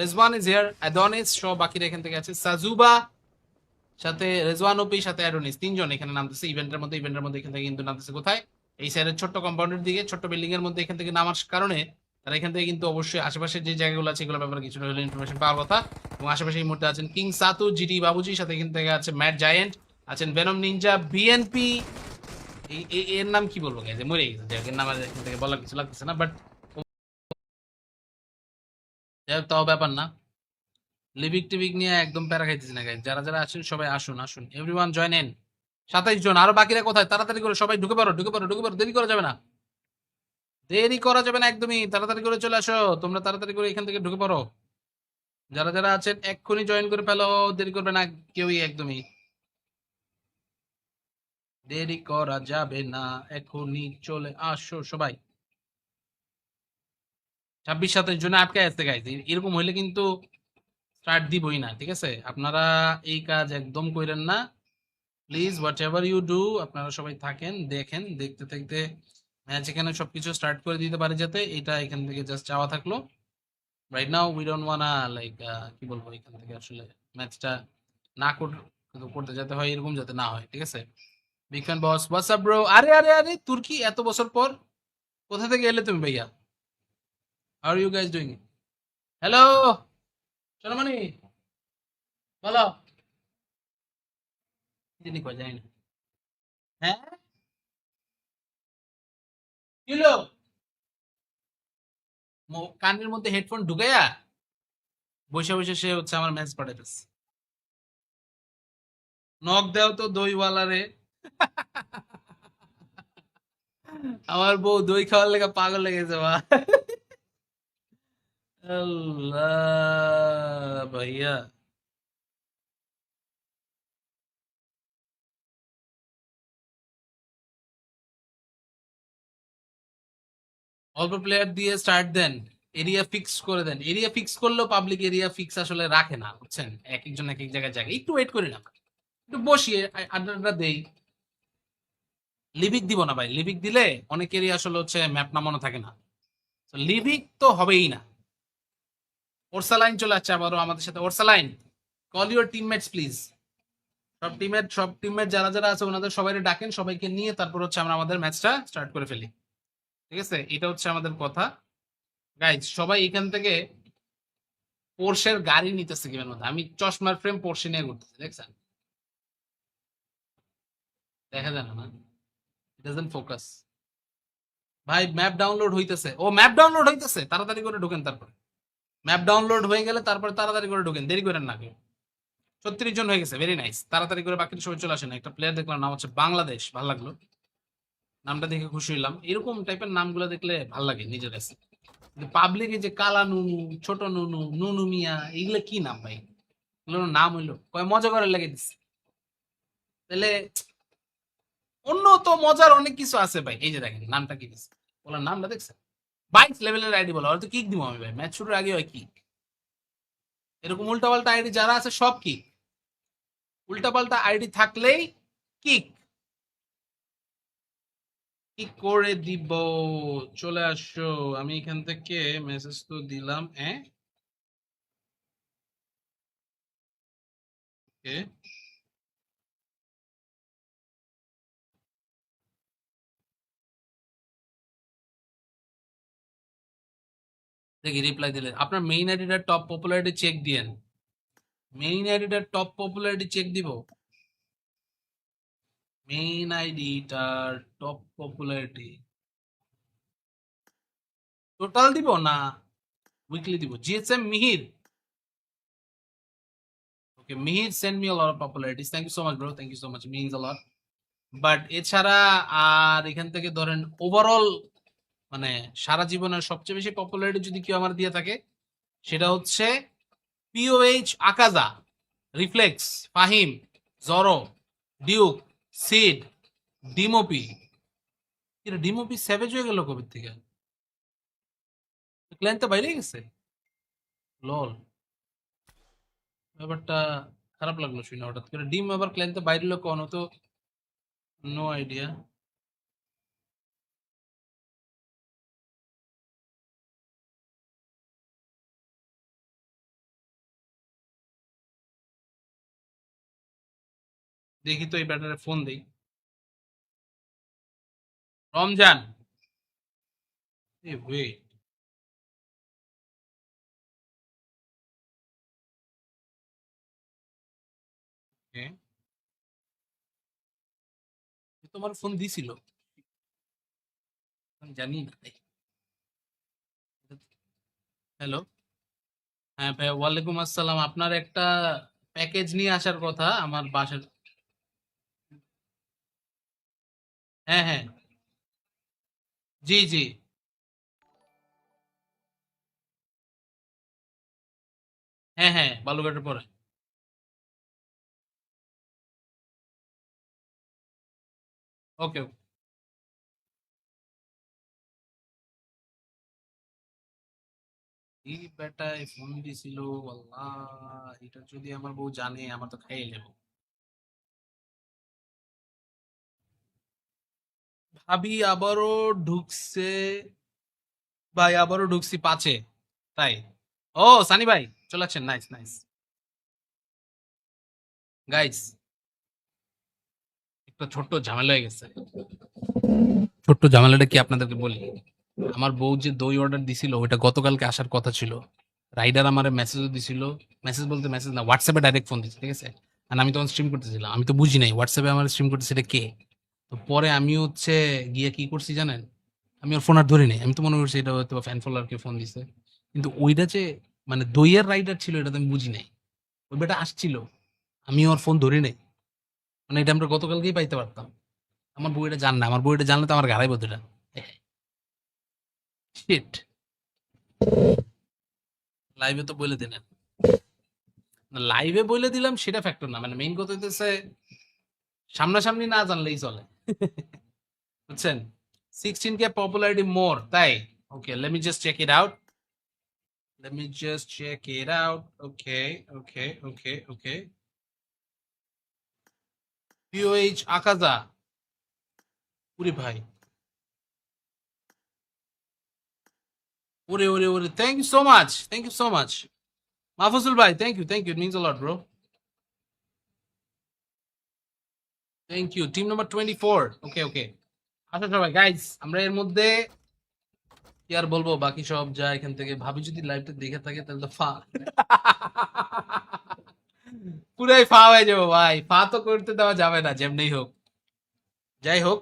রেজওয়ান ইজ হিয়ার, অ্যাডনিস সহ বাকিরা এখান থেকে আছে, সাজুবা সাথে রেজওয়ান ওপি সাথে অ্যাডনিস, তিনজন এখানে নামতেছে ইভেন্টের মধ্যে। ইভেন্টের মধ্যে এখান থেকে কিন্তু নামতেছে কোথায়? এই সাইডের ছোট্ট কম্পাউন্ডের দিকে, ছোট্ট বিল্ডিং এর মধ্যে এখান থেকে নামার কারণে তারা এখান থেকে কিন্তু অবশ্যই আশেপাশের যে জায়গাগুলো আছে এগুলোর ব্যাপারে কিছুটা হলে ইনফরমেশন পাওয়ার কথা। এবং আশেপাশে এই মুহূর্তে আছেন কিং সাতু, জিটি বাবুজি, সাথে এখান থেকে আছে ম্যাট জায়েন্ট, আছেন ভেনম নিনজা, বিএনপি। এর নাম কি বলবো গাইজ, মরে গেছে, যাই হোক, এর নাম আর এখান থেকে বলার কিছু লাগতেছে না, বাট যাই হোক, তাও ব্যাপার না। লিভিক টিভিক নিয়ে একদম প্যারা খাইতেছি না গাইজ, যারা যারা আছেন সবাই আসুন আসুন, এভরিওয়ান জয়েন ইন। 27 জন, আরো বাকিরা কোথায়? তাড়াতাড়ি করে সবাই ঢুকে পড়ো ঢুকে পড়ো ঢুকে পড়ো, দেরি করা যাবে না, দেরি করা যাবে না একদমই, তাড়াতাড়ি করে চলে আসো তোমরা, তাড়াতাড়ি করে এখান থেকে ঢুকে পড়ো। যারা যারা আছেন এক্ষুনি জয়েন করে ফেলো, দেরি করবে না কেউই, একদমই দেরি করা যাবে না, এখনই চলে আসো সবাই। 26-27 জনে আটকে আসতে গাইজ, এরকম হইলে কিন্তু স্টার্ট দিবই না, ঠিক আছে? আপনারা এই কাজ একদম করেন না please, whatever you do, আপনারা সবাই থাকেন, দেখেন, দেখতে দেখতে ম্যাচ এখানে সবকিছু স্টার্ট করে দিতে পারে, যাতে এটা এখান থেকে জাস্ট চাওয়া থাকলো। Right now we don't wanna like কি বলবো, এখান থেকে আসলে ম্যাচটা না করতে যেতে হয়, এরকম যাতে না হয়, ঠিক আছে? বিগ ফ্যান বস, হোয়াটস আপ ব্রো? আরে আরে আরে তুর্কি, এত বছর পর কোথা থেকে এলে তুমি ভাইয়া? How are you guys doing? Hello সোনামণি, বলো। যিনি কয় জানি না। হ্যাঁ কি হলো? কানের মধ্যে হেডফোন ঢুকাইয়া বসে বসে সে হচ্ছে আমার ম্যাচ পাঠাইতেছে। নক দেও তো দইওয়ালা রে। আমার বউ দই খাওয়ার লেগে পাগল লেগেছে বা। আল্লাহ ভাইয়া, অল্প প্লেয়ার দিয়ে স্টার্ট দেন, এরিয়া ফিক্স করে দেন। এরিয়া ফিক্স করলেও পাবলিক এরিয়া ফিক্স আসলে রাখে না, বুঝছেন? এক একজন এক এক জায়গায় জায়গায় একটু ওয়েট করি না, একটু বসিয়ে আড্ডা দেই। লিভিক দিব না ভাই, লিভিক দিলে অনেকেরই আসলে হচ্ছে ম্যাপ নামানো থাকে না, লিভিক তো হবেই না। ওরসালাইন চলে আসছে আবারও আমাদের সাথে। Orsaline, call your teammates please. সব টিমমেট যারা যারা আছে ওনাদের সবাই ডাকেন, সবাইকে নিয়ে তারপর হচ্ছে আমরা আমাদের ম্যাচটা স্টার্ট করে ফেলি, ঠিক আছে? এটা হচ্ছে আমাদের কথা গাইজ। সবাই এখান থেকে পোর্শের গাড়ি নিতেছে গেমের মধ্যে, আমি চশমার ফ্রেম পোর্শে নিয়ে ঘুরতেছি, দেখছেন? দেখা যায় না, ডাজন্ট ফোকাস। ভাই ম্যাপ ডাউনলোড হইতেছে, ও ম্যাপ ডাউনলোড হইতেছে, তাড়াতাড়ি করে ঢোকেন। তারপরে ম্যাপ ডাউনলোড হয়ে গেলে তারপরে তাড়াতাড়ি করে ঢোকেন, দেরি করেন না কেউ। 36 জন হয়ে গেছে, ভেরি নাইস। তাড়াতাড়ি করে বাকি সবাই চলে আসেন। একটা প্লেয়ার দেখলাম, নাম হচ্ছে বাংলাদেশ, ভালো লাগলো নামটা দেখে, খুশি হইলাম। এরকম টাইপের নামগুলো দেখলে ভাল লাগে নিজের কাছে। পাবলিকে যে কালা নুনু, ছোট নুনু, নুনু মিয়া, এগুলো কি নাম ভাই? এগুলো নাম হইলো কয় মজা করে লেগে দিচ্ছে। তাহলে অন্য তো মজার অনেক কিছু আছে ভাই। এই যে দেখেন নামটা কি দিচ্ছে, বলার নামটা দেখছেন? 22 লেভেলের আইডি বলা, হয়তো কিক দিব আমি ভাই, ম্যাচ শুরুর আগে হয় কিক। এরকম উল্টাপাল্টা আইডি যারা আছে সব কিক, উল্টাপাল্টা আইডি থাকলেই কিক। কি করে দিব? চলে আসো। আমি এখান থেকে মেসেজ তো দিলাম, হ্যাঁ। ওকে, দেখি রিপ্লাই দিলে। আপনার মেইন আইডিটা টপ পপুলারিটি চেক দিয়েন। মেইন আইডিটা টপ পপুলারিটি চেক দিব। মেইন আইডিটার টপ পপুলারিটি টোটাল দিব না উইকলি দিব? GSM Mihir, okay Mihir send me a lot of popularities, thank you so much bro, thank you so much, means a lot. But এছাড়া আর এখান থেকে ধরেন ওভারঅল মানে সারা জীবনের সবচেয়ে বেশি পপুলারিটি যদি কেউ আমার দিয়ে থাকে, সেটা হচ্ছে POH Akaza, reflex, Fahim, Zoro, Duke, Sid, ডিমোপি। এটা ডিমোপি স্যাভেজ হয়ে গেল কবে থেকে? ক্ল্যান তো বাইরে গেছে, লল। ব্যাপারটা খারাপ লাগলো শুনে হঠাৎ করে। ডিম আবার ক্ল্যান তো বাইরে লোক কোনো তো, নো আইডিয়া। দেখি তো এই ব্যাটারে ফোন দেই। রমজান, এ ওয়েট, তোমার ফোন দিছিল? আমি জানি না। হ্যালো, হ্যাঁ ভাই, ওয়ালাইকুম আসসালাম। আপনার একটা প্যাকেজ নিয়ে আসার কথা আমার বাসার। হ্যাঁ হ্যাঁ, জি জি, হ্যাঁ হ্যাঁ, বালুঘাটের পরে। ওকে ওকে। এই বেটায় ফোন দিছিল, আল্লাহ, এটা যদি আমার বউ জানে আমার তো খাইয়ে নেব। ভাবি আবারও ঢুকছে, ভাই আবারও ঢুকছি 5-এ, তাই। ও সানি ভাই চলে আসছেন, নাইস নাইস। গাইস, একটা ছোট্ট ঝামেলা হয়ে গেছে। ছোট্ট ঝামেলাটা কি আপনাদেরকে বলি। আমার বউ যে দই অর্ডার দিছিল ওইটা গতকালকে আসার কথা ছিল। রাইডার আমারে মেসেজও দিছিল। মেসেজ বলতে মেসেজ না, হোয়াটসঅ্যাপে ডাইরেক্ট ফোন দিচ্ছে, ঠিক আছে? আর আমি তখন স্ট্রিম করতেছিলাম, আমি তো বুঝি নাই হোয়াটসঅ্যাপে আমার স্ট্রিম করতেছে এটা কে। তো পরে আমি হচ্ছে গিয়ে কি করছি জানেন? আমি ওর ফোন আর ধরি নাই, আমি তো মনে করছি এটা হয়তো ফ্যান ফলোয়ারকে ফোন দিছে। কিন্তু ওইটা যে মানে দইয়ের রাইডার ছিল এটা তো আমি বুঝি নাই। ওই বেটা আসছিল, আমি ওর ফোন ধরি নাই। মানে এটা আমরা গতকালকেই পাইতে পারতাম। আমার বউ এটা জান না, আমার বউ এটা জানলে তো আমার ঘাড়াই বদুটা। শিট, লাইভে তো বলে দিলেন। লাইভে বলে দিলাম সেটা ফ্যাক্টর না, মানে মেইন কথা হইতেছে সামনাসামনি না জানলেই চলে। বুঝছেন? 16K পপুলারিটি মোর, তাই? Okay, let me just check it out. Let me just check it out. Okay okay okay okay. POH Akaza, ওরে ভাই, ওরে ওরে ওরে, thank you so much, thank you so much. Mahfuzul ভাই, thank you, it means a lot bro. Thank you. Team number 24, okay okay. আচ্ছা সবাই guys, আমরা এর মধ্যে কি আর বলবো, বাকি সব যা এখান থেকে ভাবি যদি লাইভটা দেখে থাকে তাহলে তো ফা পুরাই ফা হয়ে যাবো ভাই, ফা তো করতে দেওয়া যাবে না যেমনি হোক। যাই হোক,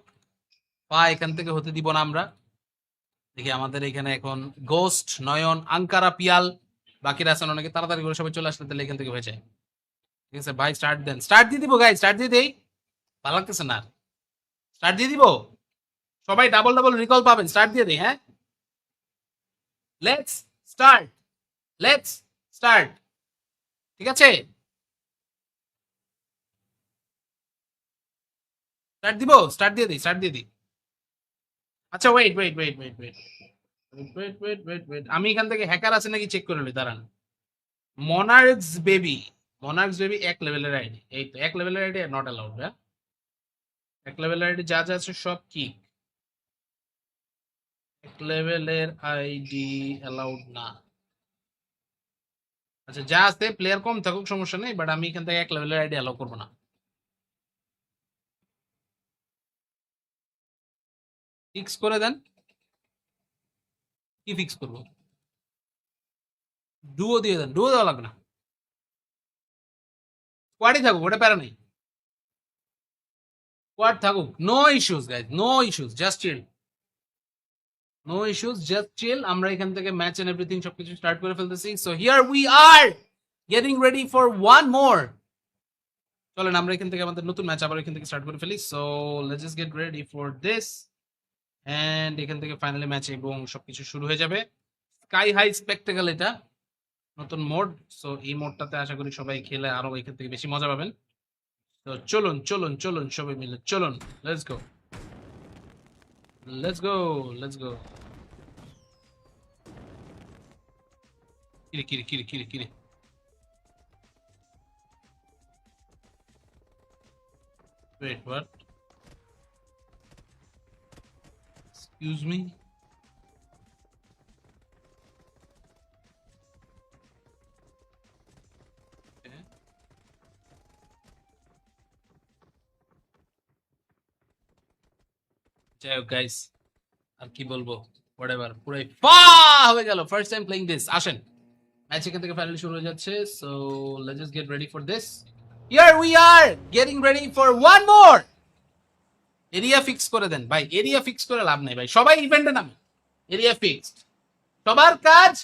পা এখান থেকে হতে দিব না আমরা। দেখি আমাদের এখানে এখন গোস্ট, নয়ন, আঙ্কারা, পিয়াল, বাকিরা আছেন অনেকে, তাড়াতাড়ি করে সবাই চলে আসলে তাহলে এখান থেকে হয়ে যায়। ঠিক আছে ভাই, স্টার্ট দেন, স্টার্ট দিয়ে দিব গাই, স্টার্ট দিয়ে দেই। ভালো লাগতেছে না, স্টার্ট দিয়ে দিব। সবাই ডাবল ডাবল রিকল পাবেন, স্টার্ট দিয়ে দেই। হ্যাঁ, লেটস স্টার্ট, লেটস স্টার্ট। ঠিক আছে, স্টার্ট দিব, স্টার্ট দিয়ে দিই, স্টার্ট দিয়ে দিই। আচ্ছা wait wait wait wait wait wait wait wait wait, আমি এখান থেকে হ্যাকার আছে নাকি চেক করে নিই, দাঁড়ান। মনার্কস বেবি, মনার্কস বেবি এক লেভেলের আইডি, এই তো এক লেভেলের আইডি নট অ্যালাউড। হ্যাঁ, এক লেভেলের আইডি যা যা আছে সব কি, এক লেভেলের আইডি অ্যালাউড না। আচ্ছা যা আছে প্লেয়ার কম থাকুক সমস্যা নেই, বাট আমি এখান থেকে এক লেভেলের আইডি অ্যালাউ করবো না। ফিক্স করে দেন। কি ফিক্স করবো? ডুও দিয়ে দেন, ডুও দেওয়া লাগবে না, স্কোয়াডই থাকুক, ওটা প্যারা নেই। স্কোয়াড থাকুক, no issues guys, no issues, just chill, no issues, just chill. আমরা এখান থেকে ম্যাচ এন্ড এভরিথিং সবকিছু স্টার্ট করে ফেলতেছি। So here we are getting ready for one more. চলেন আমরা এখান থেকে আমাদের নতুন ম্যাচ আবার এখান থেকে স্টার্ট করে ফেলি। So let's just get ready for this, and এখান থেকে ফাইনালি ম্যাচ এবং সবকিছু শুরু হয়ে যাবে। স্কাই হাই স্পেকটেকল এটা নতুন মোড। সো এই মোডটাতে আশা করি সবাই খেলে আরো এখান থেকে বেশি মজা পাবেন। তো চলুন চলুন চলুন সবাই মিলে চলুন, let's go, let's go, let's go. কিরে কিরে কিরে কিরে কিরে, ওয়েট হোয়াট, এক্সকিউজ মি, যাই হোক গাইস, আর কি বলবো, হোয়াটএভার, পুরাই ফা হয়ে গেল। First time playing this. আসেন, ম্যাচ এখান থেকে ফাইনালি শুরু হয়ে যাচ্ছে। So let's just get ready for this. Here we are getting ready for one more. Area fix করে দেন ভাই, এরিয়া ফিক্স করে লাভ নেই ভাই, সবাই ইভেন্টে নামে, এরিয়া ফিক্সড। সবার কাজ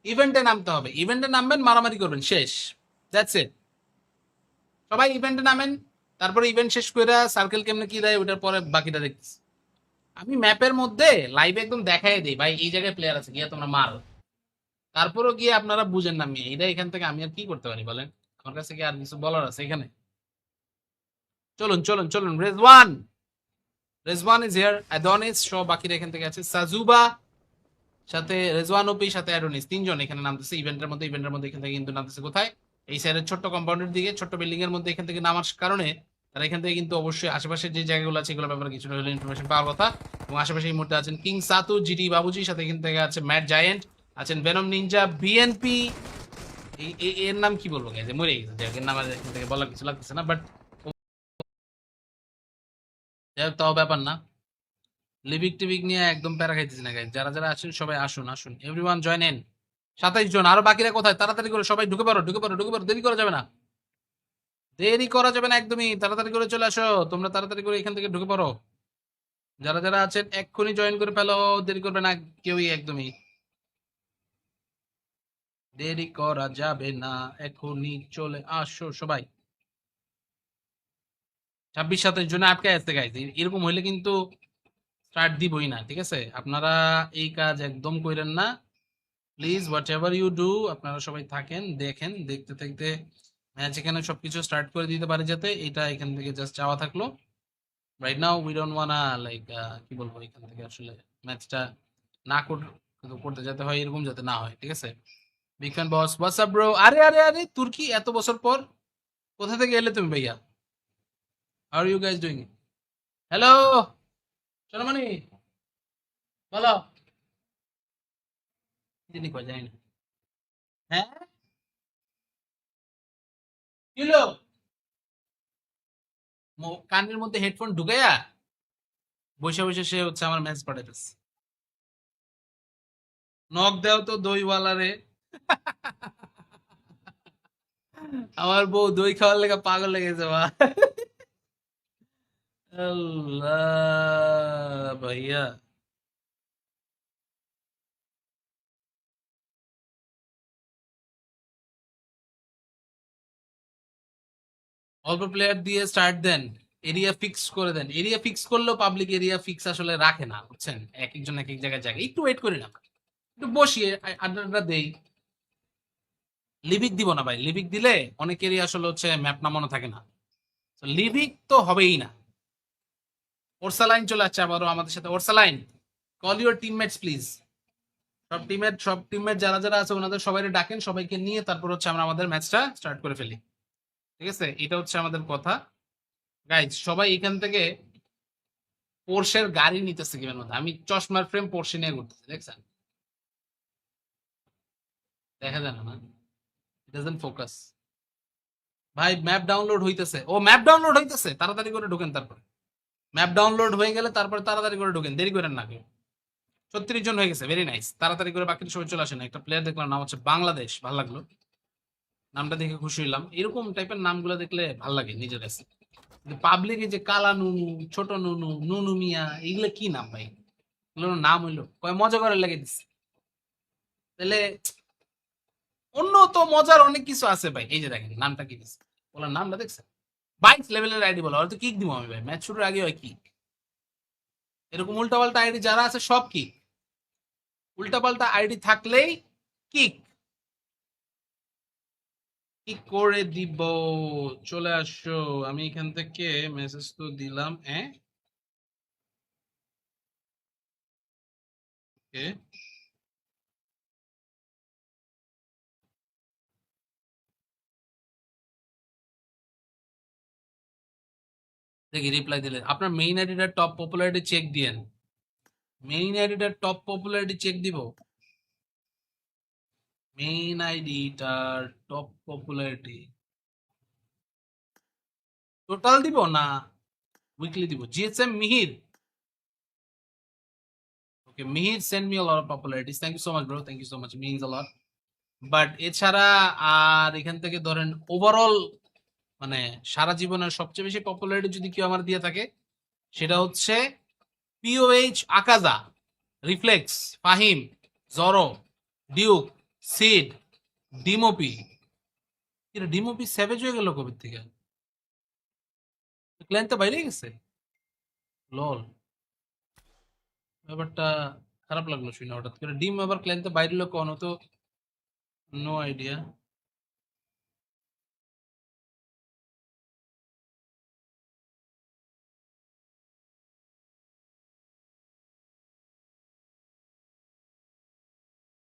ইভেন্টে নামতে হবে, ইভেন্টে নামবেন, মারামারি করবেন, শেষ, দ্যাটস ইট। সবাই ইভেন্টে নামেন, তারপরে ইভেন্ট শেষ করে সার্কেল কেমনে কি দেয় ওটার পরে বাকিটা দেখতেছি। আমি ম্যাপের মধ্যে লাইভে একদম দেখাই দিই ভাই, এই জায়গায় প্লেয়ার আছে, গিয়ে তোমরা মারো। তারপরও গিয়ে আপনারা বুঝেন না, আমি এটা এখান থেকে আমি আর কি করতে পারি বলেন, আমার কাছে কি আর কিছু বলার আছে এখানে? চলুন চলুন চলুন, রেজওয়ান, রেজওয়ান ইজ হিয়ার, অ্যাডনিস সহ বাকিরা এখান থেকে আছে, সাজুবা সাথে রেজওয়ান ওপি সাথে অ্যাডনিস, তিনজন এখানে নামতেছে ইভেন্টের মধ্যে। ইভেন্টের মধ্যে এখান থেকে কিন্তু নামতেছে কোথায়? এই সাইডের ছোট্ট কম্পাউন্ডের দিকে, ছোট্ট বিল্ডিং এর মধ্যে এখান থেকে নামার কারণে তারা এখান থেকে কিন্তু অবশ্যই আশেপাশের যে জায়গাগুলো আছে এগুলোর ব্যাপারে কিছুটা হলে ইনফরমেশন পাওয়ার কথা। এবং আশেপাশে এই মুহূর্তে আছেন কিং সাতু, জিটি বাবুজি, সাথে এখান থেকে আছে ম্যাট জায়েন্ট, আছেন ভেনম নিনজা, বিএনপি। এর নাম কি বলবো গাইজ, মরে গেছে, যাই হোক, এর নাম আর এখান থেকে বলার কিছু লাগতেছে না, বাট যাই হোক, তাও ব্যাপার না। লিভিক টিভিক নিয়ে একদম প্যারা খাইতেছি না গাইজ, যারা যারা আছেন সবাই আসুন আসুন, এভরিওয়ান জয়েন ইন। 27 জন, আরো বাকিরা কোথায়? তাড়াতাড়ি করে সবাই ঢুকে পড়ো, ঢুকে পড়ো, ঢুকে পড়ো, দেরি করা যাবে না, দেরি করা যাবে না একদমই, তাড়াতাড়ি করে চলে আসো তোমরা, তাড়াতাড়ি করে এখান থেকে ঢুকে পড়ো। যারা যারা আছেন এক্ষুনি জয়েন করে ফেলো, দেরি করবে না কেউই একদমই, দেরি করা যাবে না, এখনই চলে আসো সবাই। 26-27 জনে আটকে আসতে গাইছে, এরকম হইলে কিন্তু স্টার্ট দিবই না, ঠিক আছে? আপনারা এই কাজ একদম কইরেন না please, whatever you do, আপনারা সবাই থাকেন, দেখেন, দেখতে দেখতে ম্যাচ এখানে সবকিছু স্টার্ট করে দিতে পারে, যাতে এটা এখান থেকে জাস্ট চাওয়া থাকলো। Right now we don't wanna like, কি বলবো, এখান থেকে আসলে ম্যাচটা না করতে যেতে হয়, এরকম যাতে না হয়, ঠিক আছে? বিগ ফ্যান বস, হোয়াটস আপ ব্রো? আরে আরে আরে, তুর্কি, এত বছর পর কোথা থেকে এলে তুমি ভাইয়া? How are you guys doing? Hello সোনামণি, বলো। যিনি কয় জানি না। হ্যাঁ, কি হলো? কানের মধ্যে হেডফোন ঢুকাইয়া বসে বসে সে হচ্ছে আমার ম্যাচ পাঠাইতেছে। নক দেও তো দইওয়ালা রে। আমার বউ দই খাওয়ার লেগে পাগল লেগেছে বা। আল্লাহ ভাইয়া। অল্প প্লেয়ার দিয়ে স্টার্ট দেন, এরিয়া ফিক্স করে দেন। এরিয়া ফিক্স করলেও পাবলিক এরিয়া ফিক্স আসলে রাখে না, বুঝছেন? এক একজন এক এক জায়গায় জায়গায় একটু ওয়েট করি না, একটু বসিয়ে আড্ডা দেই। লিভিক দিব না ভাই, লিভিক দিলে অনেকেরই আসলে হচ্ছে ম্যাপ নামানো থাকে না। লিভিক তো হবেই না। ওরসালাইন চলে আসছে আবারও আমাদের সাথে। Orsaline, call your teammates please. সব টিমমেট যারা যারা আছে ওনাদের সবাই ডাকেন, সবাইকে নিয়ে তারপর হচ্ছে আমরা আমাদের ম্যাচটা স্টার্ট করে ফেলি। ঠিক আছে, এটা হচ্ছে আমাদের কথা। গাইজ সবাই এখান থেকে পোর্শের গাড়ি নিতেছে গেমের মধ্যে। আমি চশমার ফ্রেম পোর্শে নিয়ে ঘুরতেছি, দেখছেন? দেখা যায় না, ডাজন্ট ফোকাস। ভাই ম্যাপ ডাউনলোড হইতেছে, ও ম্যাপ ডাউনলোড হইতেছে, তাড়াতাড়ি করে ঢোকেন। তারপরে ম্যাপ ডাউনলোড হয়ে গেলে তারপরে তাড়াতাড়ি করে ঢোকেন, দেরি করেন না কেউ। 36 জন হয়ে গেছে, ভেরি নাইস। তাড়াতাড়ি করে বাকি সবাই চলে আসেন। একটা প্লেয়ার দেখলাম, নাম হচ্ছে বাংলাদেশ, ভালো লাগলো নামটা দেখে, খুশি হইলাম। এরকম টাইপের নামগুলো দেখলে ভাল লাগে নিজের কাছে। পাবলিক যে কালা নুনু, ছোট নুনু, নুনু মিয়া, এগুলো কি নাম ভাই? এগুলো নাম হইলো কয় মজা করে লাগে দিচ্ছে। তাহলে অন্য তো মজার অনেক কিছু আছে ভাই। এই যে দেখেন নামটা কি দিচ্ছে, বলার নামটা দেখছেন? 22 লেভেলের আইডি বলা, হয়তো কিক দিব আমি ভাই, ম্যাচ শুরুর আগে হয় কিক। এরকম উল্টাপাল্টা আইডি যারা আছে সব কিক। উল্টাপাল্টা আইডি থাকলেই কিক। কি করে দিব? চলে আসো। আমি এখান থেকে মেসেজ তো দিলাম। ওকে, দেখি রিপ্লাই দিলে। আপনার মেইন আইডিটা টপ পপুলারিটি চেক দিয়েন। মেইন আইডিটা টপ পপুলারিটি চেক দিব। মেইন আইডিটার টপ পপুলারিটি টোটাল দিব না উইকলি দিব? GSM Mihir. Okay Mihir, send me a lot of popularities. Thank you so much bro, thank you so much, means a lot. But এছাড়া আর এখান থেকে ধরেন ওভারঅল মানে সারা জীবনের সবচেয়ে বেশি পপুলারিটি যদি কেউ আমার দিয়ে থাকে, সেটা হচ্ছে POH Akaza, reflex, Fahim, Zoro, Duke, Sid, ডিমোপি। এটা ডিমোপি স্যাভেজ হয়ে গেল কবে থেকে? ক্ল্যান তো বাইরে গেছে। লল, ব্যাপারটা খারাপ লাগলো শুনে হঠাৎ করে। ডিম আবার ক্ল্যান তো বাইরে লোক কোনো তো, নো আইডিয়া।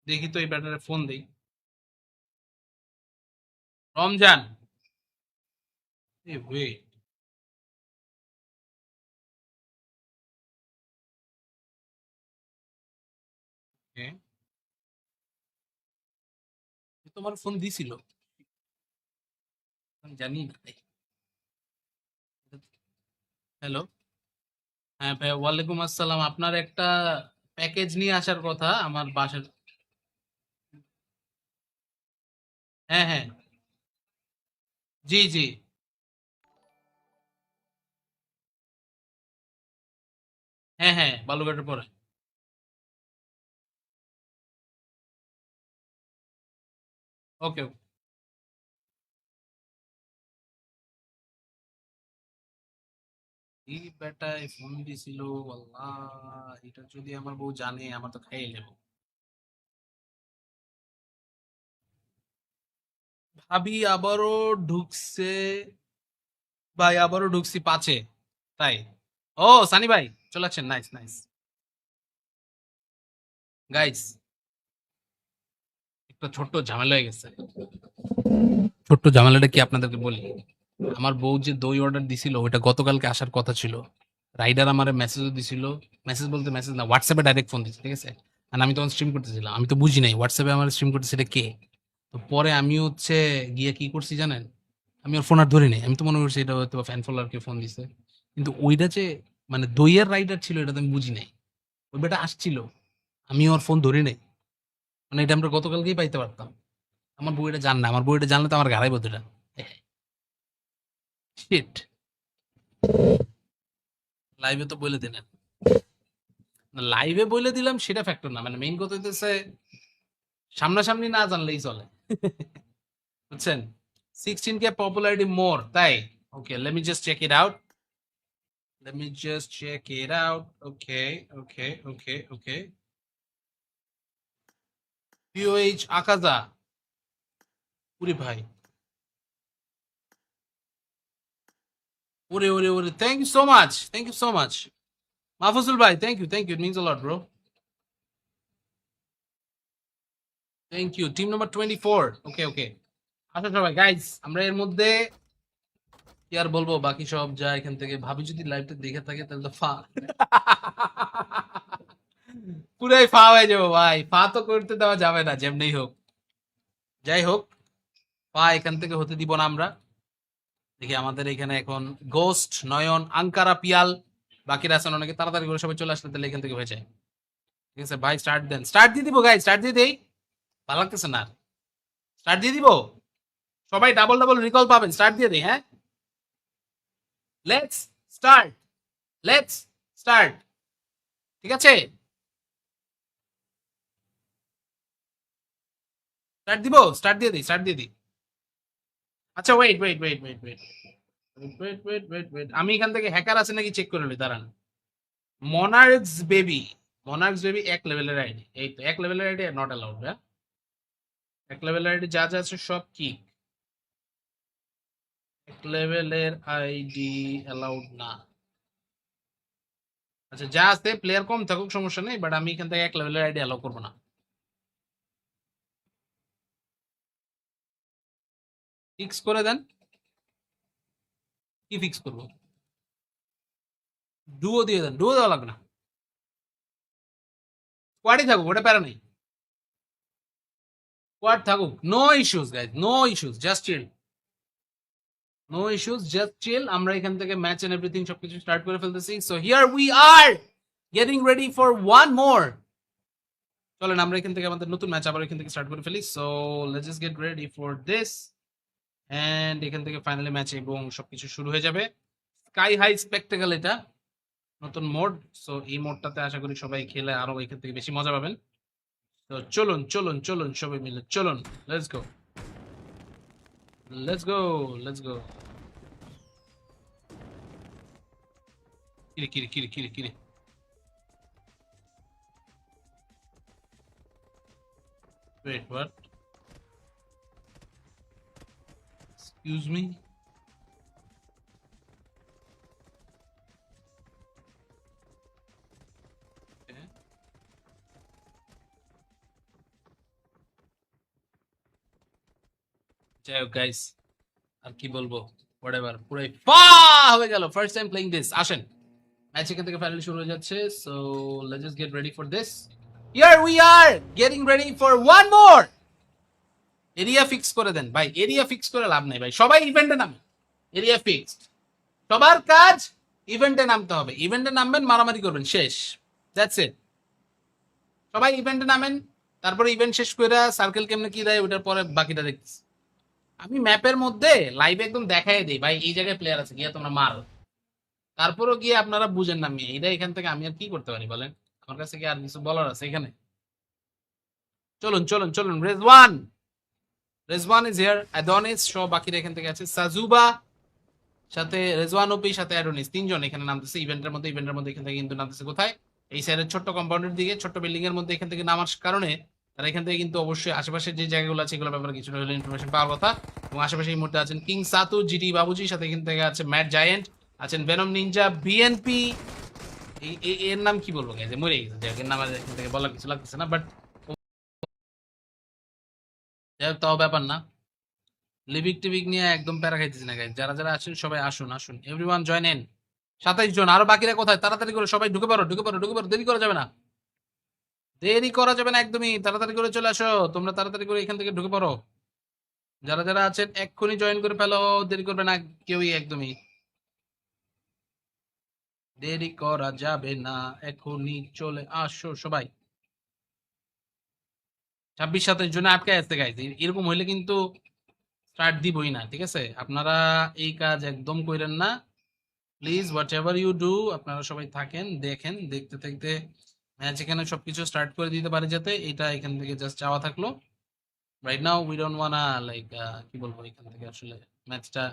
দেখি তো এই ব্যাটারে ফোন দেই। রমজান, এ ওয়েট, তোমার ফোন দিছিল? আমি জানি না। হ্যালো, হ্যাঁ ভাই, ওয়ালাইকুম আসসালাম। আপনার একটা প্যাকেজ নিয়ে আসার কথা আমার বাসার। হ্যাঁ হ্যাঁ, জি জি, হ্যাঁ হ্যাঁ, বালুঘাটের পরে। ওকে ওকে। এই বেটায় ফোন দিছিল, আল্লাহ, এটা যদি আমার বউ জানে আমার তো খাইয়ে নেব। ভাবি আবারও ঢুকছে। ভাই আবারও ঢুকছি 5-এ। তাই? ও সানি ভাই চলে আসছেন, নাইস নাইস। গাইস একটা ছোট্ট ঝামেলা হয়ে গেছে। ছোট্ট ঝামেলাটা কি আপনাদেরকে বলি। আমার বউ যে দই অর্ডার দিছিল ওইটা গতকালকে আসার কথা ছিল। রাইডার আমারে মেসেজও দিছিল। মেসেজ বলতে মেসেজ না, হোয়াটসঅ্যাপে ডাইরেক্ট ফোন দিচ্ছে, ঠিক আছে? আর আমি তখন স্ট্রিম করতেছিলাম, আমি তো বুঝি নাই হোয়াটসঅ্যাপে আমার স্ট্রিম করতেছে এটা কে। তো পরে আমি হচ্ছে গিয়ে কি করছি জানেন? আমি ওর ফোন আর ধরি নাই, আমি তো মনে করছি এটা হয়তো ফ্যান ফলোয়ারকে ফোন দিছে। কিন্তু ওইটা যে মানে দইয়ের রাইডার ছিল এটা তো আমি বুঝি নাই। ওই বেটা আসছিল, আমি ওর ফোন ধরি নাই। মানে এটা আমরা গতকালকেই পাইতে পারতাম। আমার বইটা জান না, আমার বইটা জানলে তো আমার ঘাড়াইবো দুটা। শিট, লাইভে তো বলে দিলেন। লাইভে বলে দিলাম সেটা ফ্যাক্টর না, মানে মেইন কথা হইতেছে সামনাসামনি না জানলেই চলে। বুঝছেন? 16K পপুলারিটি মোর, তাই? Okay, let me just check it out. Let me just check it out. Okay, okay, okay, okay. POH Akaza. Uri bhai. Uri. Thank you so much. Thank you so much. Mahfuzul bhai, thank you. Thank you. It means a lot, bro. Thank you. Team number 24. Okay, okay. আচ্ছা সবাই guys, আমরা এর মধ্যে কি আর বলবো, বাকি সব যা এখান থেকে ভাবি যদি লাইভটা দেখে থাকে তাহলে তো ফা পুরাই ফা হয়ে যাবো ভাই। ফা তো করতে দেওয়া যাবে না যেমনি হোক। যাই হোক, পা এখান থেকে হতে দিব না আমরা। দেখি আমাদের এখানে এখন গোস্ট, নয়ন, আঙ্কারা, পিয়াল, বাকিরা আছেন অনেকে, তাড়াতাড়ি করে সবাই চলে আসলে তাহলে এখান থেকে হয়ে যায়। ঠিক আছে ভাই, স্টার্ট দেন। স্টার্ট দিয়ে দিব গাই, স্টার্ট দিয়ে দেই। ভালো লাগতেছে না, স্টার্ট দিয়ে দিব। সবাই ডাবল ডাবল রিকল পাবেন, স্টার্ট দিয়ে দেই। হ্যাঁ, লেটস স্টার্ট, লেটস স্টার্ট। ঠিক আছে, স্টার্ট দিব, স্টার্ট দিয়ে দিই, স্টার্ট দিয়ে দিই। আচ্ছা wait wait wait wait wait wait, আমি এখান থেকে হ্যাকার আছে নাকি চেক করে নিই, দাঁড়ান। মনার্কস বেবি, মনার্কস বেবি এক লেভেলের আইডি, এই তো এক লেভেলের আইডি নট অ্যালাউড। হ্যাঁ, এক লেভেলের আইডি যা যা আছে সব কি এক লেভেলের আইডি অ্যালাউড না। আচ্ছা যা আছে প্লেয়ার কম থাকুক সমস্যা নেই, বাট আমি এখান থেকে এক লেভেলের আইডি অ্যালাউ করবো না। ফিক্স করে দেন। কি ফিক্স করবো? ডুও দিয়ে দেন, ডুও দেওয়া লাগবে না, স্কোয়াডই থাকুক, ওটা প্যারা নেই। স্কোয়াড থাকুক, no issues guys, no issues, just chill, no issues, just chill. আমরা এখান থেকে ম্যাচ এন্ড এভরিথিং সবকিছু স্টার্ট করে ফেলতেছি। So here we are getting ready for one more. চলেন আমরা এখান থেকে আমাদের নতুন ম্যাচ আবার এখান থেকে স্টার্ট করে ফেলি। So let's just get ready for this, and এখান থেকে ফাইনালি ম্যাচ এবং সবকিছু শুরু হয়ে যাবে। স্কাই হাই স্পেকটেকল এটা নতুন মোড। সো এই মোডটাতে আশা করি সবাই খেলে আরো এখান থেকে বেশি মজা পাবেন। তো চলুন চলুন চলুন সবাই মিলে চলুন, let's go let's go let's go. কিরে কিরে কিরে কিরে কিরে, ওয়েট হোয়াট, এক্সকিউজ মি। যাই হোক গাইস, আর কি বলবো, হোয়াটএভার, পুরাই ফা হয়ে গেল। First time playing this. আসেন, ম্যাচ এখান থেকে ফাইনালি শুরু হয়ে যাচ্ছে। So let's just get ready for this. Here we are getting ready for one more. Area fix করে দেন ভাই, এরিয়া ফিক্স করে লাভ নেই ভাই, সবাই ইভেন্টে নামে। এরিয়া ফিক্সড, সবার কাজ ইভেন্টে নামতে হবে। ইভেন্টে নামবেন, মারামারি করবেন, শেষ, দ্যাটস ইট। সবাই ইভেন্টে নামেন, তারপরে ইভেন্ট শেষ করে সার্কেল কেমনে কি দেয় ওটার পরে বাকিটা দেখতেছি। আমি ম্যাপের মধ্যে লাইভে একদম দেখাই দিই ভাই, এই জায়গায় প্লেয়ার আছে, গিয়ে তোমরা মারো। তারপরও গিয়ে আপনারা বুঝেন না, আমি এটা এখান থেকে আমি আর কি করতে পারি বলেন? আমার কাছে কি আর কিছু বলার আছে এখানে? চলুন চলুন চলুন, রেজওয়ান, রেজওয়ান ইজ হিয়ার, অ্যাডনিস সহ বাকিরা এখান থেকে আছে, সাজুবা সাথে রেজওয়ান ওপি সাথে অ্যাডনিস, তিনজন এখানে নামতেছে ইভেন্টের মধ্যে। ইভেন্টের মধ্যে এখান থেকে কিন্তু নামতেছে কোথায়? এই সাইডের ছোট্ট কম্পাউন্ডের দিকে, ছোট্ট বিল্ডিং এর মধ্যে এখান থেকে নামার কারণে তারা এখান থেকে কিন্তু অবশ্যই আশেপাশের যে জায়গাগুলো আছে এগুলোর ব্যাপারে কিছুটা হলে ইনফরমেশন পাওয়ার কথা। এবং আশেপাশে এই মুহূর্তে আছেন কিং সাতু, জিটি বাবুজি, সাথে এখান থেকে আছে ম্যাট জায়েন্ট, আছেন ভেনম নিনজা, বিএনপি। এর নাম কি বলবো গাইজ, মরে গেছে, যাই হোক, এর নাম আর এখান থেকে বলার কিছু লাগতেছে না, বাট যাই হোক, তাও ব্যাপার না। লিভিক টিভিক নিয়ে একদম প্যারা খাইতেছি না গাইজ, যারা যারা আছেন সবাই আসুন আসুন, এভরিওয়ান জয়েন ইন। 27 জন, আরো বাকিরা কোথায়? তাড়াতাড়ি করে সবাই ঢুকে পড়ো ঢুকে পড়ো ঢুকে পড়ো, দেরি করা যাবে না, দেরি করা যাবে না একদমই, তাড়াতাড়ি করে চলে আসো তোমরা, তাড়াতাড়ি করে এখান থেকে ঢুকে পড়ো। যারা যারা আছেন এক্ষুনি জয়েন করে ফেলো, দেরি করবে না কেউই, একদমই দেরি করা যাবে না, এখনই চলে আসো সবাই। 26-27 জন্য আটকে আসতে গাইজ, এরকম হইলে কিন্তু স্টার্ট দিবই না, ঠিক আছে? আপনারা এই কাজ একদম কইরেন না please. Whatever you do, আপনারা সবাই থাকেন, দেখেন, দেখতে দেখতে ম্যাচ এখানে সবকিছু স্টার্ট করে দিতে পারে, যাতে এটা এখান থেকে জাস্ট চাওয়া থাকলো। Right now we don't wanna like কি বলবো, এখান থেকে আসলে ম্যাচটা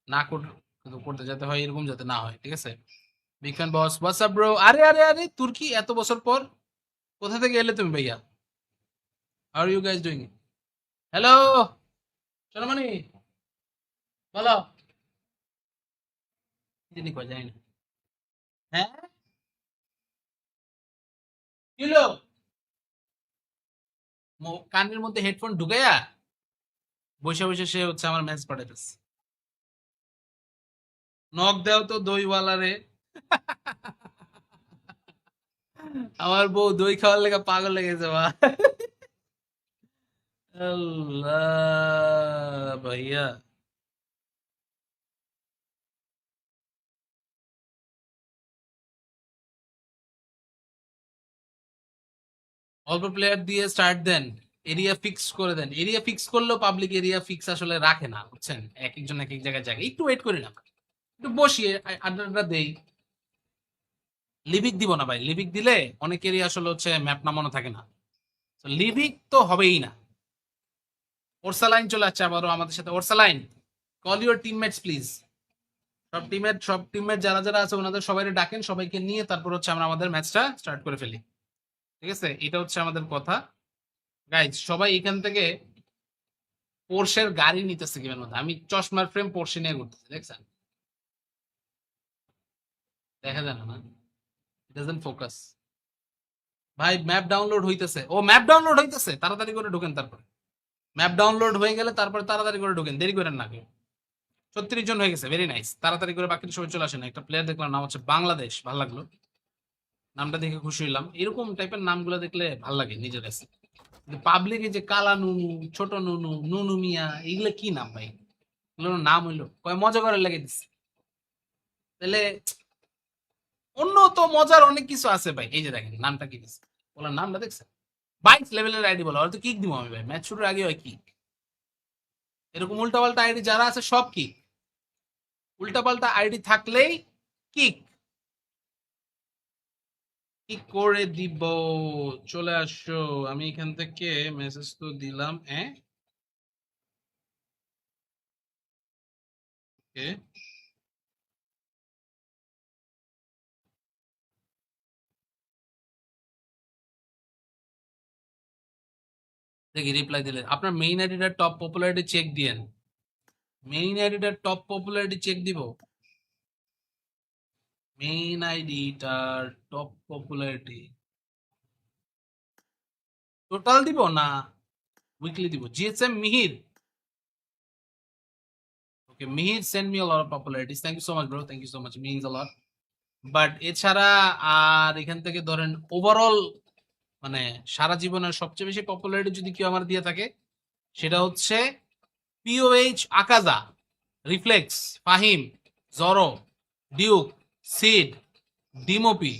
না করতে যেতে হয়, এরকম যাতে না হয়, ঠিক আছে? বিগ ফ্যান বস, হোয়াটস আপ ব্রো? আরে আরে আরে তুর্কি, এত বছর পর কোথা থেকে এলে তুমি ভাইয়া? How are you guys doing? Hello সোনামণি, বলো। কি জানি কয়, জানি না। হ্যাঁ, কি হলো? কানের মধ্যে হেডফোন ঢুকাইয়া বসে বসে সে হচ্ছে আমার ম্যাচ পাঠাইতেছে। নক দেও তো দইওয়ালা রে। আমার বউ দই খাওয়ার লেগে পাগল লেগেছে বা। আল্লাহ ভাইয়া, অল্প প্লেয়ার দিয়ে স্টার্ট দেন, এরিয়া ফিক্স করে দেন। এরিয়া ফিক্স করলেও পাবলিক এরিয়া ফিক্স আসলে রাখে না, বুঝছেন? এক একজন এক এক জায়গায় জায়গায় একটু ওয়েট করি না, একটু বসিয়ে আড্ডা দেই। লিভিক দিব না ভাই, লিভিক দিলে অনেকেরই আসলে হচ্ছে ম্যাপ নামানো থাকে না। লিভিক তো হবেই না। ওরসালাইন চলে আসছে আবারও আমাদের সাথে। Orsaline, call your teammates please. সব টিমমেট যারা যারা আছে ওনাদের সবাই ডাকেন, সবাইকে নিয়ে তারপর হচ্ছে আমরা আমাদের ম্যাচটা স্টার্ট করে ফেলি, ঠিক আছে? এটা হচ্ছে আমাদের কথা। গাইজ সবাই এখান থেকে পোর্শের গাড়ি নিতেছে গেমের মধ্যে, আমি চশমার ফ্রেম পোর্শে নিয়ে ঘুরতেছি, দেখছেন? দেখা যায় না, না? Doesn't focus. ভাই ম্যাপ ডাউনলোড হইতেছে, ও ম্যাপ ডাউনলোড হইতেছে, তাড়াতাড়ি করে ঢোকেন তারপরে। ম্যাপ ডাউনলোড হয়ে গেলে তারপরে তাড়াতাড়ি করে ঢোকেন, দেরি করেন না কেউ। 36 জন হয়ে গেছে, ভেরি নাইস। তাড়াতাড়ি করে বাকি সবাই চলে আসেন। একটা প্লেয়ার দেখলাম, নাম হচ্ছে বাংলাদেশ, ভালো লাগলো নামটা দেখে, খুশি হইলাম। এরকম টাইপের নামগুলো দেখলে ভাল লাগে নিজের কাছে। পাবলিক যে কালা নুনু, ছোট নুনু, নুনু মিয়া, এগুলো কি নাম ভাই? এগুলো নাম হইলো কয় মজা করে লেগে দিচ্ছে। তাহলে অন্য তো মজার অনেক কিছু আছে ভাই। এই যে দেখেন নামটা কি দিচ্ছে, বলার নামটা দেখছেন? 22 লেভেলের আইডি বলা, হয়তো কিক দিব আমি ভাই, ম্যাচ শুরুর আগে হয় কিক। এরকম উল্টাপাল্টা আইডি যারা আছে সব কিক, উল্টাপাল্টা আইডি থাকলেই কিক। কি করে দিব? চলে আসো। আমি এখান থেকে মেসেজ তো দিলাম, হ্যাঁ। ওকে, দেখি রিপ্লাই দিলে। আপনার মেইন আইডিটা টপ পপুলারিটি চেক দিয়েন। মেইন আইডিটা টপ পপুলারিটি চেক দিব। মেইন আইডিটার টপ পপুলারিটি টোটাল দিব না উইকলি দিব? GSM Mihir, okay Mihir send me a lot of popularities, thank you so much bro, thank you so much, means a lot. But এছাড়া আর এখান থেকে ধরেন ওভারঅল মানে সারা জীবনের সবচেয়ে বেশি পপুলারিটি যদি কেউ আমার দিয়ে থাকে, সেটা হচ্ছে POH Akaza, reflex, Fahim, Zoro, Duke, Sid, ডিমোপি।